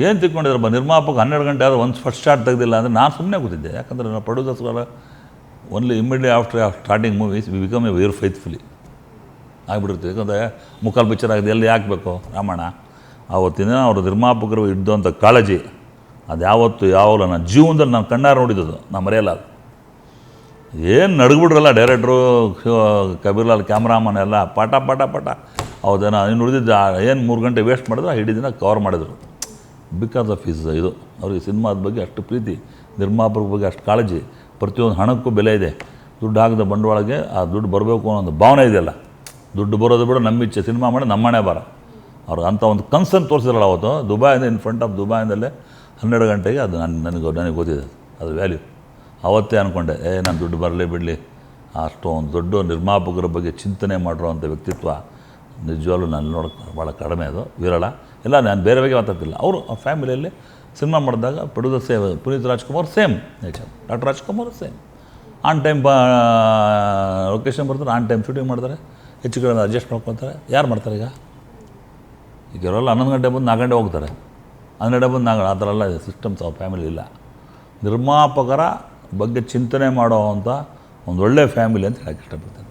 ಏನು ತಿಳ್ಕೊಂಡಿದ್ರಪ್ಪ ನಿರ್ಮಾಪಕ? 12 ಗಂಟೆ ಆದರೂ ಒಂದು ಫಸ್ಟ್ ಶಾಟ್ ತೆಗೆದಿಲ್ಲ ಅಂದರೆ ನಾನು ಸುಮ್ಮನೆ ಕೂತಿದ್ದೆ. ಯಾಕಂದರೆ ನಾವು ಪ್ರೊಡ್ಯೂಸರ್ಸ್ಗಳ only immediate after starting movies we become a very faithfully ಆಗಿಬಿಟ್ಟಿರ್ತೀವಿ. ಯಾಕಂದರೆ ಮುಕ್ಕಾಲು ಪಿಕ್ಚರ್ ಆಗಿದೆ, ಎಲ್ಲಿ ಹಾಕಬೇಕು ರಾಮಾಯಣ. ಆವತ್ತಿನ ಅವರು ನಿರ್ಮಾಪಕರು ಇದ್ದಂಥ ಕಾಳಜಿ ಅದು ಯಾವಾಗಲೂ ನನ್ನ ಜೀವನದಲ್ಲಿ ನಾನು ಕಣ್ಣಾರು ನೋಡಿದ್ದು, ನಾನು ಮರೆಯಲ್ಲ. ಏನು ನಡ್ಬಿಟ್ರಲ್ಲ ಡೈರೆಕ್ಟ್ರು, ಕಬೀರ್ಲಾಲ್ ಕ್ಯಾಮ್ರಾಮನ್ ಎಲ್ಲ ಪಟ ಹೌದೇನೋ. ಇನ್ನು ಉಳಿದಿದ್ದು ಏನು 3 ಗಂಟೆ ವೇಸ್ಟ್ ಮಾಡಿದ್ರು, ಇಡೀ ದಿನ ಕವರ್ ಮಾಡಿದರು. ಬಿಕಾಸ್ ಆಫ್ ಹಿಸ್ ಇದು. ಅವ್ರಿಗೆ ಸಿನಿಮಾದ ಬಗ್ಗೆ ಅಷ್ಟು ಪ್ರೀತಿ, ನಿರ್ಮಾಪಕರ ಬಗ್ಗೆ ಅಷ್ಟು ಕಾಳಜಿ. ಪ್ರತಿಯೊಂದು ಹಣಕ್ಕೂ ಬೆಲೆ ಇದೆ. ದುಡ್ಡು ಹಾಕಿದ ಬಂಡವಾಳಕ್ಕೆ ಆ ದುಡ್ಡು ಬರಬೇಕು ಅನ್ನೋ ಒಂದು ಭಾವನೆ ಇದೆಯಲ್ಲ. ದುಡ್ಡು ಬರೋದು ಬಿಡು, ನಮ್ಮಿಚ್ಛೆ ಸಿನಿಮಾ ಮಾಡಿ ನಮ್ಮನೆ ಬರ. ಅವ್ರಿಗೆ ಅಂಥ ಒಂದು ಕನ್ಸರ್ನ್ ತೋರಿಸಿದ್ರಲ್ಲ ಅವತ್ತು ದುಬೈಯಿಂದ, ಇನ್ ಫ್ರಂಟ್ ಆಫ್ ದುಬೈಯಿಂದಲೇ 12 ಗಂಟೆಗೆ. ಅದು ನನಗೆ ಗೊತ್ತಿದೆ. ಅದು ವ್ಯಾಲ್ಯೂ. ಆವತ್ತೇ ಅಂದ್ಕೊಂಡೆ ನಾನು ದುಡ್ಡು ಬರಲಿ ಬಿಡಲಿ, ಅಷ್ಟೊಂದು ದೊಡ್ಡ ನಿರ್ಮಾಪಕರ ಬಗ್ಗೆ ಚಿಂತನೆ ಮಾಡಿರೋವಂಥ ವ್ಯಕ್ತಿತ್ವ ನಿಜವಾಗ್ಲೂ ನಾನು ನೋಡೋಕ್ಕೆ ಭಾಳ ಕಡಿಮೆ, ಅದು ವಿರಳ. ಎಲ್ಲ ನಾನು ಬೇರೆ ಬಗ್ಗೆ ಮಾತಾಡ್ತಿಲ್ಲ. ಅವರು ಆ ಫ್ಯಾಮಿಲಿಯಲ್ಲಿ ಸಿನಿಮಾ ಮಾಡಿದಾಗ producer same, Puneeth Rajkumar same nature, doctor Rajkumar same. On time location ಬರ್ತಾರೆ, ಆನ್ ಟೈಮ್ ಶೂಟಿಂಗ್ ಮಾಡ್ತಾರೆ, ಹೆಚ್ಚು ಕಡೆ ಅಡ್ಜಸ್ಟ್ ಮಾಡ್ಕೊತಾರೆ. ಯಾರು ಮಾಡ್ತಾರೆ ಈಗ ಇವರೆಲ್ಲ 11 ಗಂಟೆ ಬಂದು 4 ಗಂಟೆ ಹೋಗ್ತಾರೆ, 12 ಗಂಟೆ ಬಂದು 4 ಆ ಥರ ಎಲ್ಲ ಸಿಸ್ಟಮ್ಸ್ ಆ ಫ್ಯಾಮಿಲಿ ಇಲ್ಲ. ನಿರ್ಮಾಪಕರ ಬಗ್ಗೆ ಚಿಂತನೆ ಮಾಡೋವಂಥ ಒಂದು ಒಳ್ಳೆಯ ಫ್ಯಾಮಿಲಿ ಅಂತ ಹೇಳಕ್ಕೆ ಇಷ್ಟಪಡ್ತೇನೆ.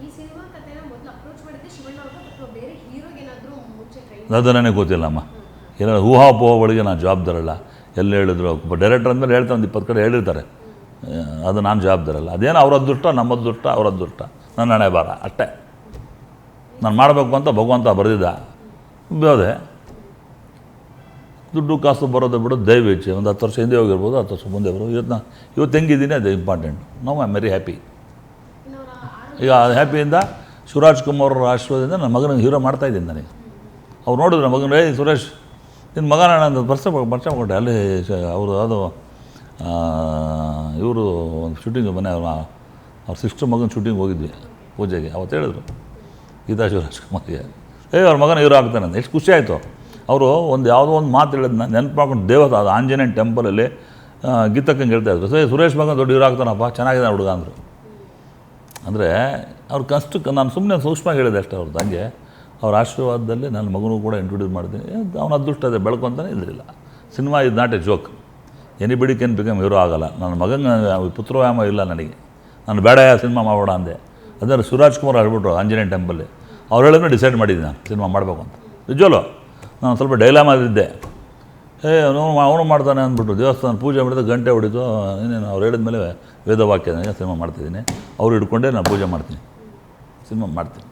ಈ ಸಿನಿಮಾ ಕಥೆನ ಮೊದಲು ಅಪ್ರೋಚ್ ಮಾಡಿದ್ದೆ ಶಿವಣ್ಣ ಅವರು ಅಥವಾ ಬೇರೆ ಹೀರೋಗೆ ಏನಾದರೂ ಮುಂಚೆ ಟ್ರೈ ಅದು ನನಗೆ ಗೊತ್ತಿಲ್ಲಮ್ಮ. ಏನೋ ಊಹಾಪೋಹಗಳಿಗೆ ನಾನು ಜವಾಬ್ದಾರಲ್ಲ. ಎಲ್ಲಿ ಹೇಳಿದ್ರು ಒಬ್ಬ ಡೈರೆಕ್ಟರ್ ಅಂದಮೇಲೆ ಹೇಳ್ತಾರೆ, ಒಂದು 20 ಕಡೆ ಹೇಳಿರ್ತಾರೆ, ಅದು ನಾನು ಜವಾಬ್ದಾರಲ್ಲ. ಅದೇನೋ ಅವ್ರ ಅದೃಷ್ಟ, ನಮ್ಮ ಅದೃಷ್ಟ, ಅವ್ರ ಅದೃಷ್ಟ, ನನ್ನ ಹಣೆ ಬಾರ ಅಷ್ಟೇ. ನಾನು ಮಾಡಬೇಕು ಅಂತ ಭಗವಂತ ಬರೆದಿದ್ದ, ಬೇರೆ ದುಡ್ಡು ಕಾಸು ಬರೋದು ಬಿಡೋದು ದಯವಿಚ್ಚೆ. ಒಂದು 10 ವರ್ಷ ಹಿಂದೆ ಹೋಗಿರ್ಬೋದು, 10 ವರ್ಷ ಮುಂದೆ ಬರ್ಬೋದು. ಇವತ್ತು ಹೆಂಗಿದ್ದೀನಿ ಅದು important. No I am very happy. ಈಗ ಹ್ಯಾಪಿಯಿಂದ ಶಿವರಾಜ್ ಕುಮಾರ್ ಅವರ ಆಶೀರ್ವಾದದಿಂದ ನನ್ನ ಮಗನಿಗೆ ಹೀರೋ ಮಾಡ್ತಾಯಿದ್ದೀನಿ ನನಗೆ. ಅವ್ರು ನೋಡಿದ್ರು ನನ್ನ ಮಗನ, ಸುರೇಶ್ ನಿನ್ನ ಮಗನ ನಾನು ಪರಿಚಯ ಕೊಟ್ಟೆ ಅಲ್ಲಿ. ಅವರು ಅದು ಇವರು ಒಂದು ಶೂಟಿಂಗ್ ಮನೆ ಅವ್ರ ಸಿಸ್ಟರ್ ಮಗನ ಶೂಟಿಂಗ್ ಹೋಗಿದ್ವಿ ಪೂಜೆಗೆ. ಅವತ್ತು ಹೇಳಿದ್ರು ಗೀತಾ ಶಿವರಾಜ್ ಕುಮಾರ್ಗೆ, ಅವ್ರ ಮಗನ ಹೀರೋ ಆಗ್ತಾನೆ ಅಂತ. ಎಷ್ಟು ಖುಷಿ ಆಯಿತು. ಅವರು ಒಂದು ಯಾವುದೋ ಒಂದು ಮಾತು ಹೇಳಿದ್ನ ನೆನಪು ಮಾಡ್ಕೊಂಡು ದೇವಸ್ಥಾನ, ಅದು ಆಂಜನೇಯನ ಟೆಂಪಲಲ್ಲಿ ಗೀತಕ್ಕಂಗೆ ಹೇಳ್ತಾಯಿದ್ರು, ಸುರೇಶ್ ಮಗನ ದೊಡ್ಡ ಹೀರೋ ಆಗ್ತಾನಪ್ಪ, ಚೆನ್ನಾಗಿದೆ ಹುಡುಗ ಅಂದರು. ಅಂದರೆ ಅವ್ರ ಕಷ್ಟಕ್ಕೆ ನಾನು ಸುಮ್ಮನೆ ಸೂಕ್ಷ್ಮವಾಗಿ ಹೇಳಿದೆ ಅಷ್ಟೇ. ಅವ್ರದ್ದು ಹಂಗೆ ಅವ್ರ ಆಶೀರ್ವಾದದಲ್ಲಿ ನನ್ನ ಮಗನೂ ಕೂಡ ಇಂಟ್ರೊಡ್ಯೂಸ್ ಮಾಡ್ತೀನಿ. ಅವನ ಅದೃಷ್ಟ ಇದೆ, ಬೆಳ್ಕೊತಾನೆ ಇದ್ರಿಲ್ಲ. ಸಿನಿಮಾ ಇದು not A joke. Anybody can become hero ಆಗಲ್ಲ. ನನ್ನ ಮಗನ ಪುತ್ರವ್ಯಾಮ ಇಲ್ಲ ನನಗೆ, ನಾನು ಬೇಡ ಸಿನಿಮಾ ಮಾಡೋಣ ಅಂದೆ. ಅದರ ಶಿವರಾಜ್ ಕುಮಾರ್ ಹೇಳ್ಬಿಟ್ರು ಆಂಜನೇಯ ಟೆಂಪಲ್ಲಿ. ಅವ್ರು ಹೇಳಿದ್ರೆ ಡಿಸೈಡ್ ಮಾಡಿದ್ದೀನಿ ನಾನು ಸಿನಿಮಾ ಮಾಡಬೇಕು ಅಂತ. ನಿಜವಲ್ಲೂ ನಾನು ಸ್ವಲ್ಪ ಡೈಲಾಮಲ್ಲಿದ್ದೆ. ಅವನು ಮಾಡ್ತಾನೆ ಅಂದ್ಬಿಟ್ಟು ದೇವಸ್ಥಾನ ಪೂಜೆ ಮಾಡಿದ್ರೆ ಗಂಟೆ ಹೊಡಿತು. ಇನ್ನೇನು ಅವ್ರು ಹೇಳಿದ ಮೇಲೆ ವೇದವಾಕ್ಯ ಸಿನಿಮಾ ಮಾಡ್ತಿದ್ದೀನಿ. ಅವ್ರು ಹಿಡ್ಕೊಂಡೇ ನಾನು ಪೂಜೆ ಮಾಡ್ತೀನಿ, ಸಿನಿಮಾ ಮಾಡ್ತೀನಿ.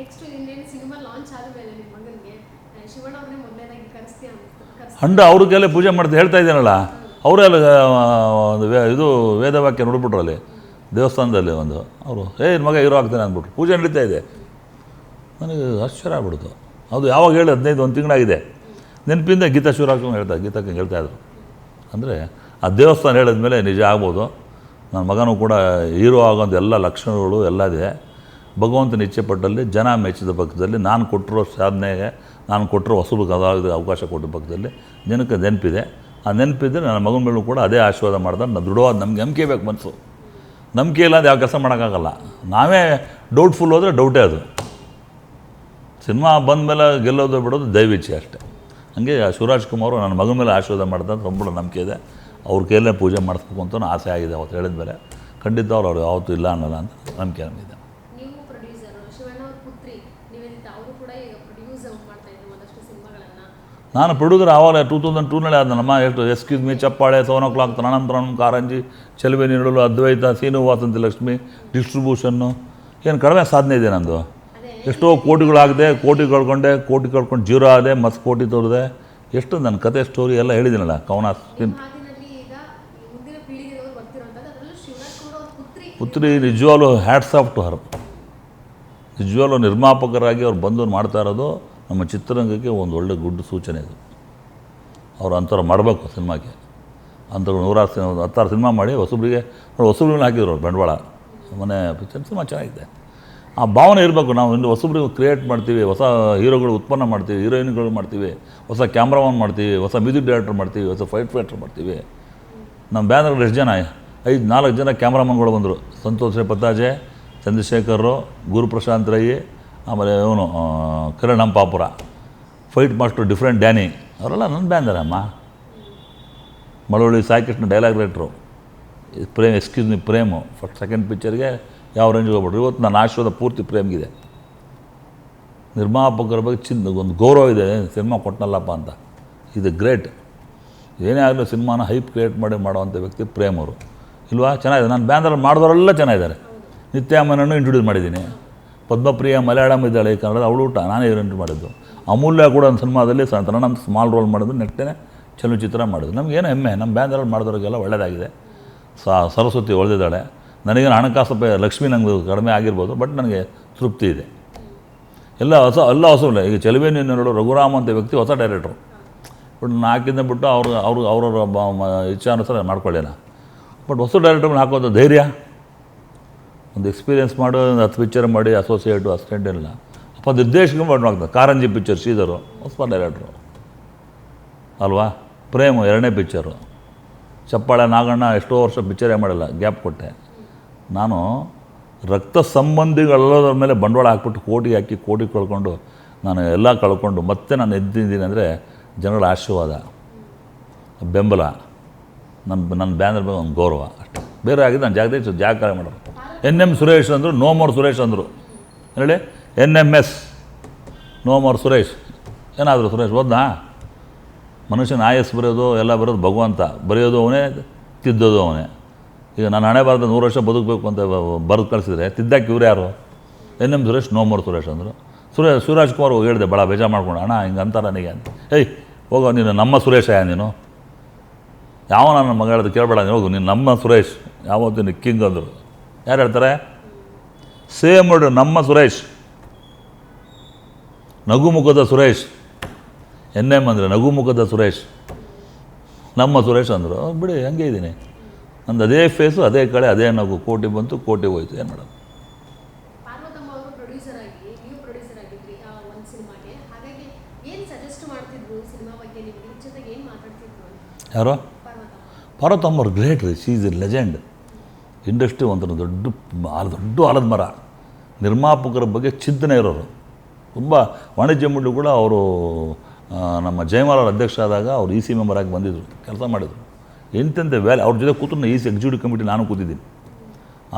ನೆಕ್ಸ್ಟ್ ಇನ್ನೇನು ಸಿನಿಮಾ ಲಾಂಚ್ ಆದಮೇಲೆ ನಿಮ್ಮ ಮಗನಿಗೆ ಶಿವಣ್ಣ ಅವ್ರನ್ನೇ ಮೊದಲನೇದಾಗಿ ಕರೆಸ್ತೀಯ? ಅವ್ರಿಗೆಲ್ಲ ಪೂಜೆ ಮಾಡ್ತೀನಿ ಹೇಳ್ತಾ ಇದ್ದೀನಲ್ಲ. ಅವರೇ ಅಲ್ಲಿ ಇದು ವೇದವಾಕ್ಯ ನೋಡ್ಬಿಟ್ರು ಅಲ್ಲಿ ದೇವಸ್ಥಾನದಲ್ಲಿ ಒಂದು. ಅವರು ಮಗ ಹೀರೋ ಆಗ್ತಾನೆ ಅಂದ್ಬಿಟ್ರು. ಪೂಜೆ ನಡೀತಾ ಇದೆ. ನನಗೆ ಆಶ್ಚರ್ಯ ಆಗ್ಬಿಡ್ತು. ಅದು ಯಾವಾಗ ಹೇಳಿ 15 ತಿಂಗಳಾಗಿದೆ. ನೆನಪಿಂದ ಗೀತಾ ಶಿವರಾಜ್ ಗೀತಕ್ಕೆ ಹೇಳ್ತಾಯಿದ್ರು. ಅಂದರೆ ಆ ದೇವಸ್ಥಾನ ಹೇಳಿದ್ಮೇಲೆ ನಿಜ ಆಗ್ಬೋದು. ನನ್ನ ಮಗನೂ ಕೂಡ ಹೀರೋ ಆಗೋಂಥ ಎಲ್ಲ ಲಕ್ಷಣಗಳು ಎಲ್ಲ ಇದೆ. ಭಗವಂತನ ಇಚ್ಛೆ ಪಟ್ಟಲ್ಲಿ, ಜನ ಮೆಚ್ಚಿದ ಪಕ್ಕದಲ್ಲಿ, ನಾನು ಕೊಟ್ಟಿರೋ ಸಾಧನೆಗೆ, ನಾನು ಕೊಟ್ಟಿರೋ ಹೊಸಬು ಅವಕಾಶ ಕೊಟ್ಟ ಪಕ್ಕದಲ್ಲಿ ಜನಕ್ಕೆ ನೆನಪಿದೆ. ಆ ನೆನಪಿದ್ದರೆ ನನ್ನ ಮಗನ ಮೇಲೂ ಕೂಡ ಅದೇ ಆಶೀರ್ವಾದ ಮಾಡಿದ್ರೆ ನಾನು ದೃಢವಾದ ನಮಗೆ ನಂಬಿಕೆ ಬೇಕು. ಮನಸ್ಸು ನಂಬಿಕೆ ಇಲ್ಲ ಅದು ಯಾವ ಕೆಲಸ ಮಾಡೋಕ್ಕಾಗಲ್ಲ. ನಾವೇ ಡೌಟ್ಫುಲ್ ಹೋದರೆ ಡೌಟೇ ಅದು. ಸಿನಿಮಾ ಬಂದ ಮೇಲೆ ಗೆಲ್ಲೋದು ಬಿಡೋದು ದಯವಿಚ್ಛೆ ಅಷ್ಟೇ. ಹಂಗೆ ಶಿವರಾಜ್ ಕುಮಾರ್ ನನ್ನ ಮಗನ ಮೇಲೆ ಆಶೀರ್ವಾದ ಮಾಡ್ತಾರೆ, ತುಂಬ ನಂಬಿಕೆ ಇದೆ. ಅವ್ರ ಕೈಯಲ್ಲೇ ಪೂಜೆ ಮಾಡಿಸ್ಬೇಕು ಅಂತ ಆಸೆ ಆಗಿದೆ. ಅವತ್ತು ಹೇಳಿದ ಮೇಲೆ ಖಂಡಿತ ಅವ್ರು ಯಾವತ್ತೂ ಇಲ್ಲ ಅನ್ನೋಲ್ಲ ಅಂತ ನಂಬಿಕೆ ನಮಗಿದೆ. ನೀವು ಪ್ರೊಡ್ಯೂಸರ್, ಶಿವಣ್ಣ ಅವ್ರ ಪುತ್ರಿ ನೀವೇನಿದ್ದ, ಅವರು ಕೂಡ ಈಗ ಪ್ರೊಡ್ಯೂಸ್ ಮಾಡ್ತಾ ಇದ್ರು ಒಂದಷ್ಟು ಸಿನಿಮಾಗಳನ್ನು. ನಾನು ಪ್ರೊಡ್ಯೂಸರ್ ಆವಾಗ 2002ನಲ್ಲಿ ಆದ ನಮ್ಮ ಎಷ್ಟು ಎಸ್ಕ್ಯೂಸ್ ಮೀ, ಚಪ್ಪಾಳೆ, 7 o'clock, ತನಂತರಂ, ಕಾರಂಜಿ, ಚೆಲುವೆ ನೀಡಲು, ಅದ್ವೈತ, ಸೀನು ವಾಸಂತಿ ಲಕ್ಷ್ಮಿ, ಡಿಸ್ಟ್ರಿಬ್ಯೂಷನ್ನು. ಏನು ಕಡಿಮೆ ಸಾಧನೆ ಇದೆ ನಂದು. ಎಷ್ಟೋ ಕೋಟಿಗಳಾಗಿದೆ, ಕೋಟಿ ಕಳ್ಕೊಂಡು ಜೀರೋ ಆದೆ, ಮತ್ತು ಕೋಟಿ ತೋರಿದೆ. ಎಷ್ಟು ನನ್ನ ಕತೆ ಸ್ಟೋರಿ ಎಲ್ಲ ಹೇಳಿದ್ದೀನಲ್ಲ. ಕವನ ಪುತ್ರಿ ನಿಜವಾಗ್ಲೂ ಹ್ಯಾಟ್ಸ್ ಆಫ್ ಟು ಹರ್. ನಿಜವಾಗ್ಲೂ ನಿರ್ಮಾಪಕರಾಗಿ ಅವ್ರು ಬಂದು ಮಾಡ್ತಾ ಇರೋದು ನಮ್ಮ ಚಿತ್ರರಂಗಕ್ಕೆ ಒಂದು ಒಳ್ಳೆ ಗುಡ್ ಸೂಚನೆ ಇದು. ಅವ್ರು ಅಂಥವ್ರು ಮಾಡಬೇಕು ಸಿನಿಮಾಕ್ಕೆ. ಅಂಥವ್ರು 116 ಸಿನಿಮಾ ಮಾಡಿ ಹೊಸಬ್ರಿಗೆ ಹಾಕಿದ್ರು ಅವ್ರು ಬಂಡವಾಳ. ಮನೆ ಪಿಕ್ಚರ್ ಸಿನಿಮಾ ಚೆನ್ನಾಗಿದೆ. ಆ ಭಾವನೆ ಇರಬೇಕು. ನಾವು ಇನ್ನು ಹೊಸಬ್ರಿಗೆ ಕ್ರಿಯೇಟ್ ಮಾಡ್ತೀವಿ, ಹೊಸ ಹೀರೋಗಳು ಉತ್ಪನ್ನ ಮಾಡ್ತೀವಿ, ಹೀರೋಯಿನ್ಗಳು ಮಾಡ್ತೀವಿ, ಹೊಸ ಕ್ಯಾಮ್ರಾಮನ್ ಮಾಡ್ತೀವಿ, ಹೊಸ ಮ್ಯೂಸಿಕ್ ಡೈರೆಕ್ಟರ್ ಮಾಡ್ತೀವಿ, ಹೊಸ ಫೈಟರ್ ಮಾಡ್ತೀವಿ. ನಮ್ಮ ಬ್ಯಾನರ್ಗಳು ಎಷ್ಟು ಜನ 4 ಜನ ಕ್ಯಾಮ್ರಾಮನ್ಗಳು ಬಂದರು. ಸಂತೋಷ್ ಪತ್ತಾಜೆ, ಚಂದ್ರಶೇಖರ್, ಗುರುಪ್ರಶಾಂತ್ ರೈ, ಆಮೇಲೆ ಇವನು Kiran Hampapura, fight master different Danny, ಅವರೆಲ್ಲ ನನ್ನ ಬ್ಯಾನರಮ್ಮ. ಮಳವಳ್ಳಿ ಸಾಯಿಕೃಷ್ಣ ಡೈಲಾಗ್ ರೈಟ್ರು, Prem excuse me Prem first second ಪಿಕ್ಚರ್ಗೆ ಯಾವ ರೇಂಜಿಗೆ ಹೋಗ್ಬಿಟ್ರು. ಇವತ್ತು ನನ್ನ ಆಶೀರ್ವಾದ ಪೂರ್ತಿ ಪ್ರೇಮ್ಗಿದೆ. ನಿರ್ಮಾಪಕರ ಬಗ್ಗೆ ಒಂದು ಗೌರವ ಇದೆ, ಸಿನಿಮಾ ಕೊಟ್ಟನಲ್ಲಪ್ಪ ಅಂತ. ಇದು ಗ್ರೇಟ್. ಏನೇ ಆಗಲಿ ಸಿನಿಮಾನ ಹೈಪ್ ಕ್ರಿಯೇಟ್ ಮಾಡೋವಂಥ ವ್ಯಕ್ತಿ ಪ್ರೇಮ್ ಅವರು ಇಲ್ವಾ? ಚೆನ್ನಾಗಿದೆ. ನಾನು ಬ್ಯಾನರಲ್ಲಿ ಮಾಡಿದವರೆಲ್ಲ ಚೆನ್ನಾಗಿದ್ದಾರೆ. ನಿತ್ಯ ಮೆನನ್ನು ಇಂಟ್ರೊಡ್ಯೂಸ್ ಮಾಡಿದ್ದೀನಿ. ಪದ್ಮಪ್ರಿಯ ಮಲಯಾಳಂ ಇದ್ದಾಳೆ ಕನ್ನಡದ, ಅವಳು ನಾನೇ ಇಂಟ್ರೊಡ್ಯೂಸ್ ಮಾಡಿದ್ದು. ಅಮೂಲ್ಯ ಕೂಡ ಒಂದು ಸಿನಿಮಾದಲ್ಲಿ ನಮ್ಮ ಸ್ಮಾಲ್ ರೋಲ್ ಮಾಡಿದ್ರು, ನೆಟ್ಟನೆ ಚಲನಚಿತ್ರ ಮಾಡಿದ್ರು. ನಮಗೇನು ಹೆಮ್ಮೆ, ನಮ್ಮ ಬ್ಯಾನರಲ್ಲಿ ಮಾಡಿದವ್ರಿಗೆಲ್ಲ ಒಳ್ಳೆಯದಾಗಿದೆ. ಸರಸ್ವತಿ ಒಳ್ಳೆದಿದ್ದಾಳೆ. ನನಗೇನು ಹಣಕಾಸು ಲಕ್ಷ್ಮಿ ನಂಗೆ ಕಡಿಮೆ ಆಗಿರ್ಬೋದು, ಬಟ್ ನನಗೆ ತೃಪ್ತಿ ಇದೆ. ಎಲ್ಲ ಹೊಸಬಲ್ಲ. ಈಗ ಚೆಲುವೆ ನೀನು ನೋಡು, ರಘುರಾಮ್ ಅಂತ ವ್ಯಕ್ತಿ ಹೊಸ ಡೈರೆಕ್ಟ್ರು. ಬಟ್ ನಾನು ಹಾಕಿದ್ದೆ ಬಿಟ್ಟು ಅವ್ರವ್ರ ಇಚ್ಛಾನುಸಾರ ಮಾಡ್ಕೊಳ್ಳೇನ. ಬಟ್ ಹೊಸ ಡೈರೆಕ್ಟರ್ನ ಹಾಕೋದು ಧೈರ್ಯ, ಒಂದು ಎಕ್ಸ್ಪೀರಿಯೆನ್ಸ್ ಮಾಡೋ ಒಂದು 10 ಪಿಕ್ಚರ್ ಮಾಡಿ ಅಸೋಸಿಯೇಟು ಅಸಿಸ್ಟೆಂಟ್ ಇಲ್ಲ ಅಪ್ಪ ನಿರ್ದೇಶಕ ಮಾಡ್ತಾರೆ. ಕಾರಂಜಿ ಪಿಕ್ಚರ್ ಶ್ರೀಧರು ಹೊಸ ಡೈರೆಕ್ಟ್ರು ಅಲ್ವಾ. ಪ್ರೇಮ್ 2ನೇ ಪಿಕ್ಚರು. ಚಪ್ಪಾಳೆ ನಾಗಣ್ಣ ಎಷ್ಟೋ ವರ್ಷ ಪಿಕ್ಚರೇ ಮಾಡಿಲ್ಲ, ಗ್ಯಾಪ್ ಕೊಟ್ಟೆ. ನಾನು ರಕ್ತ ಸಂಬಂಧಿಗಳೆಲ್ಲದ್ರ ಮೇಲೆ ಬಂಡವಾಳ ಹಾಕ್ಬಿಟ್ಟು ಕೋಟಿ ಹಾಕಿ ಕೋಟಿ ಕಳ್ಕೊಂಡು ನಾನು ಎಲ್ಲ ಕಳ್ಕೊಂಡು ಮತ್ತೆ ನಾನು ಎದ್ದಿದ್ದೀನಿ ಅಂದರೆ ಜನಗಳ ಆಶೀರ್ವಾದ, ಬೆಂಬಲ, ನನ್ನ ಬ್ಯಾನರ್ ಮೇಲೆ ಒಂದು ಗೌರವ ಅಷ್ಟೇ. ಬೇರೆ ಆಗಿದೆ ನಾನು ಜಾಗ ಕಾರ್ಯ ಮಾಡೋರು. NM ಸುರೇಶ್ ಅಂದರು, ನೋ ಮೋರ್ ಸುರೇಶ್ ಅಂದರು. ಹೇಳಿ NMS ನೋ ಮೋರ್ ಸುರೇಶ್. ಏನಾದರೂ ಸುರೇಶ್ ಓದ್ನಾ? ಮನುಷ್ಯನ ಆಯಸ್ಸು ಬರೆಯೋದು ಎಲ್ಲ ಬರೋದು ಭಗವಂತ, ಬರೆಯೋದು ಅವನೇ, ತಿದ್ದೋದು ಅವನೇ. ಈಗ ನಾನು ಹಣೆ ಬರೆದ 100 ವರ್ಷ ಬದುಕಬೇಕು ಅಂತ ಬರೆದು ಕಳಿಸಿದ್ರೆ ತಿದ್ದಾಕಿ ಇವ್ರು ಯಾರು? NM Suresh no more Suresh ಅಂದರು. ಶಿವರಾಜ್ ಕುಮಾರ್ ಹೇಳಿದೆ ಭಾಳ ಬೇಜಾರು ಮಾಡ್ಕೊಂಡು, ಅಣ್ಣ ಹಿಂಗೆ ಅಂತಾರೆ ನನಗೆ ಅಂತ. ಹೋಗೋ ನೀನು ನಮ್ಮ ಸುರೇಶ ನೀನು ಯಾವ ನನ್ನ ಮಗ ಹೇಳೋದು ಕೇಳಬೇಡ, ಹೋಗು ನೀನು ನಮ್ಮ ಸುರೇಶ್, ಯಾವತ್ತೂ ನೀನು ಕಿಂಗ್ ಅಂದರು. ಯಾರು ಹೇಳ್ತಾರೆ? ಸೇಮ್ ವರ್ಡ್, ನಮ್ಮ ಸುರೇಶ್, ನಗುಮುಖದ ಸುರೇಶ್. NM ಅಂದರೆ ನಗುಮುಖದ ಸುರೇಶ್, ನಮ್ಮ ಸುರೇಶ್ ಅಂದರು. ಬಿಡಿ ಹಂಗೆ ಇದ್ದೀನಿ, ನಂದು ಅದೇ ಫೇಸು, ಅದೇ ಕಡೆ, ಅದೇ ನಗು. ಕೋಟಿ ಬಂತು, ಕೋಟಿ ಹೋಯ್ತು, ಏನು ಮಾಡೋದು. ಪಾರ್ವತಮ್ಮ ಅವರು ಪ್ರೊಡ್ಯೂಸರ್ ಆಗಿ, ನೀವು ಪ್ರೊಡ್ಯೂಸರ್ ಆಗಿದ್ರಿ ಆ ಒಂದು ಸಿನಿಮಾಗೆ. ಹಾಗಾಗಿ ಏನು ಸಜೆಸ್ಟ್ ಮಾಡ್ತಿದ್ರು ಸಿನಿಮಾ ಬಗ್ಗೆ ನಿಮಗೆ? ಜೊತೆಗೆ ಏನು ಮಾತಾಡ್ತಿದ್ರು ಅಂತ? ಯಾರೋ ಪಾರ್ವತಮ್ಮ ಅವ್ರು ಗ್ರೇಟ್ ರೀ. She is A legend. Industry ಒಂಥರ ದೊಡ್ಡ ಆಲದ ಮರ. ನಿರ್ಮಾಪಕರ ಬಗ್ಗೆ ಚಿಂತನೆ ಇರೋರು. ತುಂಬ ವಾಣಿಜ್ಯ ಮಂಡಳಿ ಕೂಡ ಅವರು ನಮ್ಮ ಜಯಮಾಲ ಅಧ್ಯಕ್ಷ ಆದಾಗ ಅವ್ರು EC ಮೆಂಬರ್ ಆಗಿ ಬಂದಿದ್ದರು, ಕೆಲಸ ಮಾಡಿದರು. ಎಂತೆಂಥ ಅವ್ರ ಜೊತೆ ಕೂತು EC ಎಕ್ಸಿಕ್ಯೂಟಿವ್ ಕಮಿಟಿ ನಾನು ಕೂತಿದ್ದೀನಿ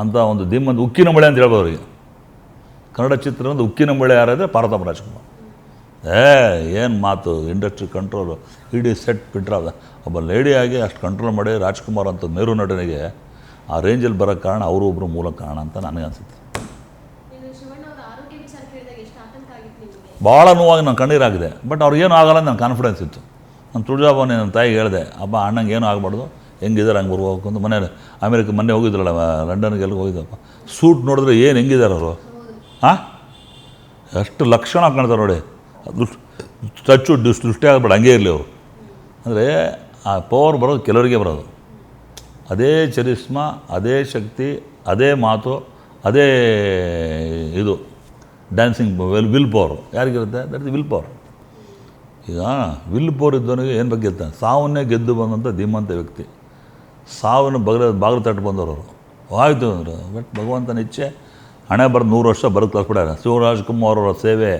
ಅಂತ ಒಂದು ದಿಮ್ಮಂದು ಉಕ್ಕಿನ ಮಳೆ ಅಂತ ಹೇಳ್ಬೋದು ಅವರಿಗೆ. ಕನ್ನಡ ಚಿತ್ರದ ಉಕ್ಕಿನ ಮಳೆ ಯಾರಾದರೆ ಪಾರ್ವತಮ್ಮ ರಾಜ್ಕುಮಾರ್. ಏನು ಮಾತು, ಇಂಡಸ್ಟ್ರಿ ಕಂಟ್ರೋಲು, ಇಡೀ ಸೆಟ್ ಬಿಟ್ರಾದ. ಒಬ್ಬ ಲೇಡಿಯಾಗಿ ಅಷ್ಟು ಕಂಟ್ರೋಲ್ ಮಾಡಿ ರಾಜ್ಕುಮಾರ್ ಅಂತ ಮೇರು ನಟನಿಗೆ ಆ ರೇಂಜಲ್ಲಿ ಬರೋಕ್ಕೆ ಕಾರಣ ಅವರು ಒಬ್ಬರು ಮೂಲ ಕಾರಣ ಅಂತ ನನಗೆ ಅನಿಸುತ್ತೆ. ಭಾಳ ನೋವಾಗಿ ನಾನು ಕಣ್ಣೀರಾಗಿದೆ. ಬಟ್ ಅವ್ರಿಗೇನು ಆಗಲ್ಲ ನನ್ನ ಕಾನ್ಫಿಡೆನ್ಸ್ ಇತ್ತು. ನಾನು ತುಳಜಾಭವನಿ ನನ್ನ ತಾಯಿಗೆ ಹೇಳಿದೆ, ಅಬ್ಬ ಅಣ್ಣಂಗೆ ಏನೂ ಆಗಬಾರ್ದು, ಹೆಂಗಿದ್ದಾರೆ ಹಂಗೆ ಬರ್ಬೇಕು ಅಂತ. ಮನೇಲಿ ಮೊನ್ನೆ ಹೋಗಿದ್ರಲ್ಲ ಲಂಡನ್ಗೆ ಎಲ್ಲಿಗೆ ಹೋಗಿದ್ದಪ್ಪ, ಸೂಟ್ ನೋಡಿದ್ರೆ ಏನು ಹೆಂಗಿದ್ದಾರೆ ಅವರು, ಹಾಂ ಎಷ್ಟು ಲಕ್ಷಣ ಕಾಣ್ತಾರೆ ನೋಡಿ. ಟಚ್ಚು ದೃಷ್ಟಿ ಆಗಬೇಡ, ಹಂಗೆ ಇರಲಿ ಅವರು. ಅಂದರೆ ಆ ಪವರ್ ಬರೋದು ಕೆಲವರಿಗೆ ಬರೋದು. ಅದೇ ಚರಿಸ್ಮಾ, ಅದೇ ಶಕ್ತಿ, ಅದೇ ಮಾತು, ಅದೇ ಇದು ಡ್ಯಾನ್ಸಿಂಗ್ ವಿಲ್ ಪವರ್ ಯಾರಿಗಿರುತ್ತೆ? That is will power. ಈಗ ವಿಲ್ ಪವರ್ ಇದ್ದವನಿಗೆ ಏನು ಬಗ್ಗೆ ಇರ್ತಾನೆ? ಸಾವನ್ನೇ ಗೆದ್ದು ಬಂದಂಥ ಧೀಮಂತ ವ್ಯಕ್ತಿ. ಸಾವಿನ ಬಾಗಿಲು ತಟ್ಟು ಬಂದವರು ಆಯಿತು ಅಂದರು. ಬಟ್ ಭಗವಂತನ ಇಚ್ಛೆ, ಹಣೆ ಬರೆದು 100 ವರ್ಷ ಬರೆದು ಕಳಿಸ್ಬಿಟ್ಟಾರೆ. ಶಿವರಾಜ್ ಕುಮಾರ್ ಅವರ ಸೇವೆ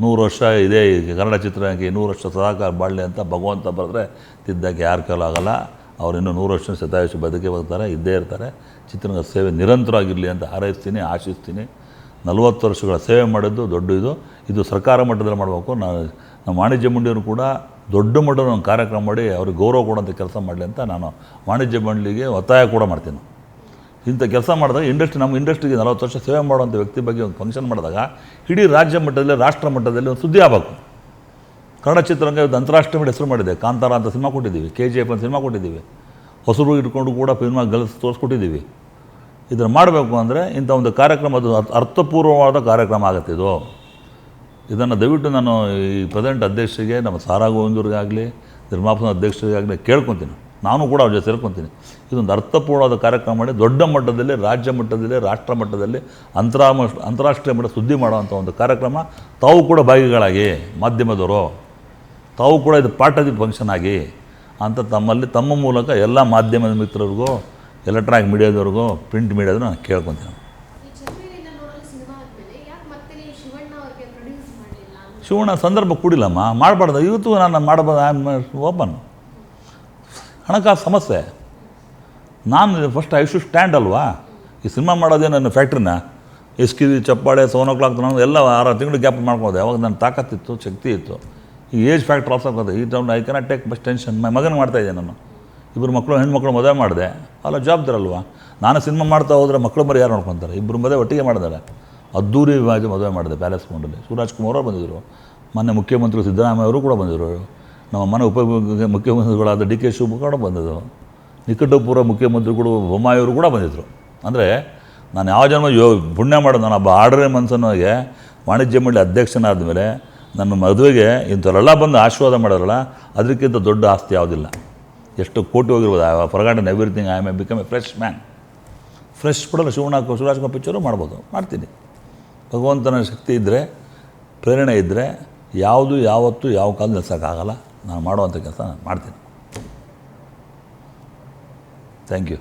100 ವರ್ಷ ಇದೆ, ಕನ್ನಡ ಚಿತ್ರರಂಗಕ್ಕೆ 100 ವರ್ಷ ಸದಾಕಾಲ ಬಾಳಲಿ ಅಂತ ಭಗವಂತ ಬರೆದ್ರೆ ತಿದ್ದಕ್ಕೆ ಯಾರ ಕೈಲೂ ಆಗಲ್ಲ. ಅವ್ರು ಇನ್ನೂ 100 ವರ್ಷ ಶತಾಯುಷಿ ಬದುಕೇ ಇದ್ದೇ ಇರ್ತಾರೆ. ಚಿತ್ರರಂಗ ಸೇವೆ ನಿರಂತರವಾಗಿರಲಿ ಅಂತ ಹಾರೈಸ್ತೀನಿ, ಆಶಿಸ್ತೀನಿ. 40 ವರ್ಷಗಳ ಸೇವೆ ಮಾಡಿದ್ದು ದೊಡ್ಡ ಇದು ಸರ್ಕಾರ ಮಟ್ಟದಲ್ಲಿ ಮಾಡಬೇಕು. ನಮ್ಮ ವಾಣಿಜ್ಯ ಮಂಡಳಿಯವರು ಕೂಡ ದೊಡ್ಡ ಮಟ್ಟದ ಒಂದು ಕಾರ್ಯಕ್ರಮ ಮಾಡಿ ಅವ್ರಿಗೆ ಗೌರವ ಕೊಡೋಂಥ ಕೆಲಸ ಮಾಡಲಿ ಅಂತ ನಾನು ವಾಣಿಜ್ಯ ಮಂಡಳಿಗೆ ಒತ್ತಾಯ ಕೂಡ ಮಾಡ್ತೀನಿ. ಇಂಥ ಕೆಲಸ ಮಾಡಿದಾಗ ನಮ್ಮ ಇಂಡಸ್ಟ್ರಿಗೆ 40 ವರ್ಷ ಸೇವೆ ಮಾಡುವಂಥ ವ್ಯಕ್ತಿ ಬಗ್ಗೆ ಒಂದು ಫಂಕ್ಷನ್ ಮಾಡಿದಾಗ ಇಡೀ ರಾಜ್ಯ ಮಟ್ಟದಲ್ಲಿ, ರಾಷ್ಟ್ರ ಮಟ್ಟದಲ್ಲಿ ಒಂದು ಸುದ್ದಿ ಆಗಬೇಕು. ಕನ್ನಡ ಚಿತ್ರರಂಗ ಇವತ್ತು ಅಂತಾರಾಷ್ಟ್ರೀಯ ಮಟ್ಟ ಹೆಸರು ಮಾಡಿದೆ. ಕಾಂತಾರ ಅಂತ ಸಿನಿಮಾ ಕೊಟ್ಟಿದ್ದೀವಿ, KGF ಅಂತ ಸಿನಿಮಾ ಕೊಟ್ಟಿದ್ದೀವಿ, ಹೊಸರು ಇಟ್ಕೊಂಡು ಕೂಡ ಸಿನಿಮಾ ಗಳಿಸಿ ತೋರಿಸ್ಕೊಟ್ಟಿದ್ದೀವಿ. ಇದನ್ನು ಮಾಡಬೇಕು ಅಂದರೆ ಇಂಥ ಒಂದು ಕಾರ್ಯಕ್ರಮ, ಅದು ಅರ್ಥಪೂರ್ವವಾದ ಕಾರ್ಯಕ್ರಮ ಆಗುತ್ತೆ ಇದು. ಇದನ್ನು ದಯವಿಟ್ಟು ನಾನು ಈ ಪ್ರೆಸೆಂಟ್ ಅಧ್ಯಕ್ಷರಿಗೆ, ನಮ್ಮ ಸಾರಾ ಗೋವಿಂದವ್ರಿಗಾಗಲಿ, ನಿರ್ಮಾಪಕ ಅಧ್ಯಕ್ಷರಿಗಾಗಲಿ ಕೇಳ್ಕೊತೀನಿ. ನಾನು ಕೂಡ ಅವ್ರ ಜೊತೆ ಸೇರ್ಕೊತೀನಿ. ಇದೊಂದು ಅರ್ಥಪೂರ್ಣವಾದ ಕಾರ್ಯಕ್ರಮ ಮಾಡಿ ದೊಡ್ಡ ಮಟ್ಟದಲ್ಲಿ, ರಾಜ್ಯ ಮಟ್ಟದಲ್ಲಿ, ರಾಷ್ಟ್ರ ಮಟ್ಟದಲ್ಲಿ, ಅಂತಾರಾಷ್ಟ್ರೀಯ ಮಟ್ಟ ಸುದ್ದಿ ಮಾಡೋವಂಥ ಒಂದು ಕಾರ್ಯಕ್ರಮ. ತಾವು ಕೂಡ ಭಾಗಿಗಳಾಗಿ, ಮಾಧ್ಯಮದವರು ತಾವು ಕೂಡ ಇದು ಪಾರ್ಟ್ ಆಫ್ ದಿ ಫಂಕ್ಷನ್ ಆಗಿ ಅಂತ ತಮ್ಮ ಮೂಲಕ ಎಲ್ಲ ಮಾಧ್ಯಮದ ಮಿತ್ರರಿಗೂ, ಎಲೆಕ್ಟ್ರಾನಿಕ್ ಮೀಡಿಯಾದವ್ರಿಗೂ, ಪ್ರಿಂಟ್ ಮೀಡಿಯಾದ್ರು ನಾನು ಕೇಳ್ಕೊತೀನಿ. ಶಿವಣ್ಣ ಸಂದರ್ಭ ಕೂಡಿಲ್ಲಮ್ಮ, ಮಾಡಬಾರ್ದು. ಇವತ್ತು ನಾನು ಮಾಡಬಾರ್ದು, ಓಪನ್ ಹಣಕಾಸು ಸಮಸ್ಯೆ. ನಾನು ಫಸ್ಟ್ ಐ ಶುಡ್ ಸ್ಟ್ಯಾಂಡ್ ಅಲ್ವಾ. ಈ ಸಿನಿಮಾ ಮಾಡೋದೇ ನನ್ನ ಫ್ಯಾಕ್ಟ್ರಿನ ಎಸ್ಕಿರಿ ಚಪ್ಪಾಳೆ 7 o'clock ನಾನು ಎಲ್ಲ 6 ತಿಂಗಳು ಗ್ಯಾಪ್ ಮಾಡ್ಕೋದೆ. ಅವಾಗ ನನ್ನ ತಾಕತ್ತಿತ್ತು, ಶಕ್ತಿ ಇತ್ತು. ಈ ಏಜ್ ಫ್ಯಾಕ್ಟ್ರ್ ಆಫ್ ಆಗೋದು. ಈ time I cannot take much tension. ಮಗನ ಮಾಡ್ತಾಯಿದ್ದೆ ನಾನು. 2 ಮಕ್ಕಳು, ಹೆಣ್ಮಕ್ಳು ಮದುವೆ ಮಾಡಿದೆ. ಅಲ್ಲ ಜವಾಬ್ದಾರಲ್ವಾ. ನಾನು ಸಿನಿಮಾ ಮಾಡ್ತಾ ಹೋದರೆ ಮಕ್ಕಳು ಬರೀ ಯಾರು ನೋಡ್ಕೊತಾರೆ? 2 ಮದುವೆ ಒಟ್ಟಿಗೆ ಮಾಡಿದ್ದಾರೆ. ಅದ್ದೂರಿ ಮದುವೆ ಮಾಡಿದೆ ಪ್ಯಾಲೇಸ್ ಗ್ರೌಂಡಲ್ಲಿ. ಶಿವರಾಜ್ ಕುಮಾರ್ ಅವರು ಬಂದಿದ್ದರು. ಮೊನ್ನೆ ಮುಖ್ಯಮಂತ್ರಿ ಸಿದ್ದರಾಮಯ್ಯ ಅವರು ಕೂಡ ಬಂದಿದ್ದರು. ನಮ್ಮ ಮನೆ ಮುಖ್ಯಮಂತ್ರಿಗಳಾದ DK ಶಿವಕುಮಾರ್ ಬಂದಿದ್ದರು. ನಿಕಟಪೂರ್ವ ಮುಖ್ಯಮಂತ್ರಿಗಳು ಬೊಮ್ಮಾಯಿಯವರು ಕೂಡ ಬಂದಿದ್ದರು. ಅಂದರೆ ನಾನು ಯಾವ ಜನ್ಮ ಪುಣ್ಯ ಮಾಡೋದು. ನಾನು ಒಬ್ಬ ಆರ್ಡರೇ ಮನ್ಸನ್ನಿಗೆ ವಾಣಿಜ್ಯ ಮಂಡಳಿ ಅಧ್ಯಕ್ಷನಾದ ಮೇಲೆ ನನ್ನ ಮದುವೆಗೆ ಇಂಥವರೆಲ್ಲ ಬಂದು ಆಶೀರ್ವಾದ ಮಾಡೋರಲ್ಲ, ಅದಕ್ಕಿಂತ ದೊಡ್ಡ ಆಸ್ತಿ ಯಾವುದಿಲ್ಲ. ಎಷ್ಟು ಕೋಟಿ ಹೋಗಿರ್ಬೋದು. I forgotten everything, I may become a fresh man. Fresh ಬಿಡಲ್ಲ. ಶಿವರಾಜ್ ಕುಮಾರ್ ಪಿಕ್ಚರು ಮಾಡ್ಬೋದು, ಮಾಡ್ತೀನಿ. ಭಗವಂತನ ಶಕ್ತಿ ಇದ್ದರೆ, ಪ್ರೇರಣೆ ಇದ್ದರೆ ಯಾವುದು ಯಾವತ್ತೂ ಯಾವ ಕಾಲ ನಿಲ್ಲಿಸೋಕ್ಕಾಗಲ್ಲ. ನಾನು ಮಾಡುವಂಥ ಕೆಲಸ ನಾನು ಮಾಡ್ತೀನಿ. Thank you.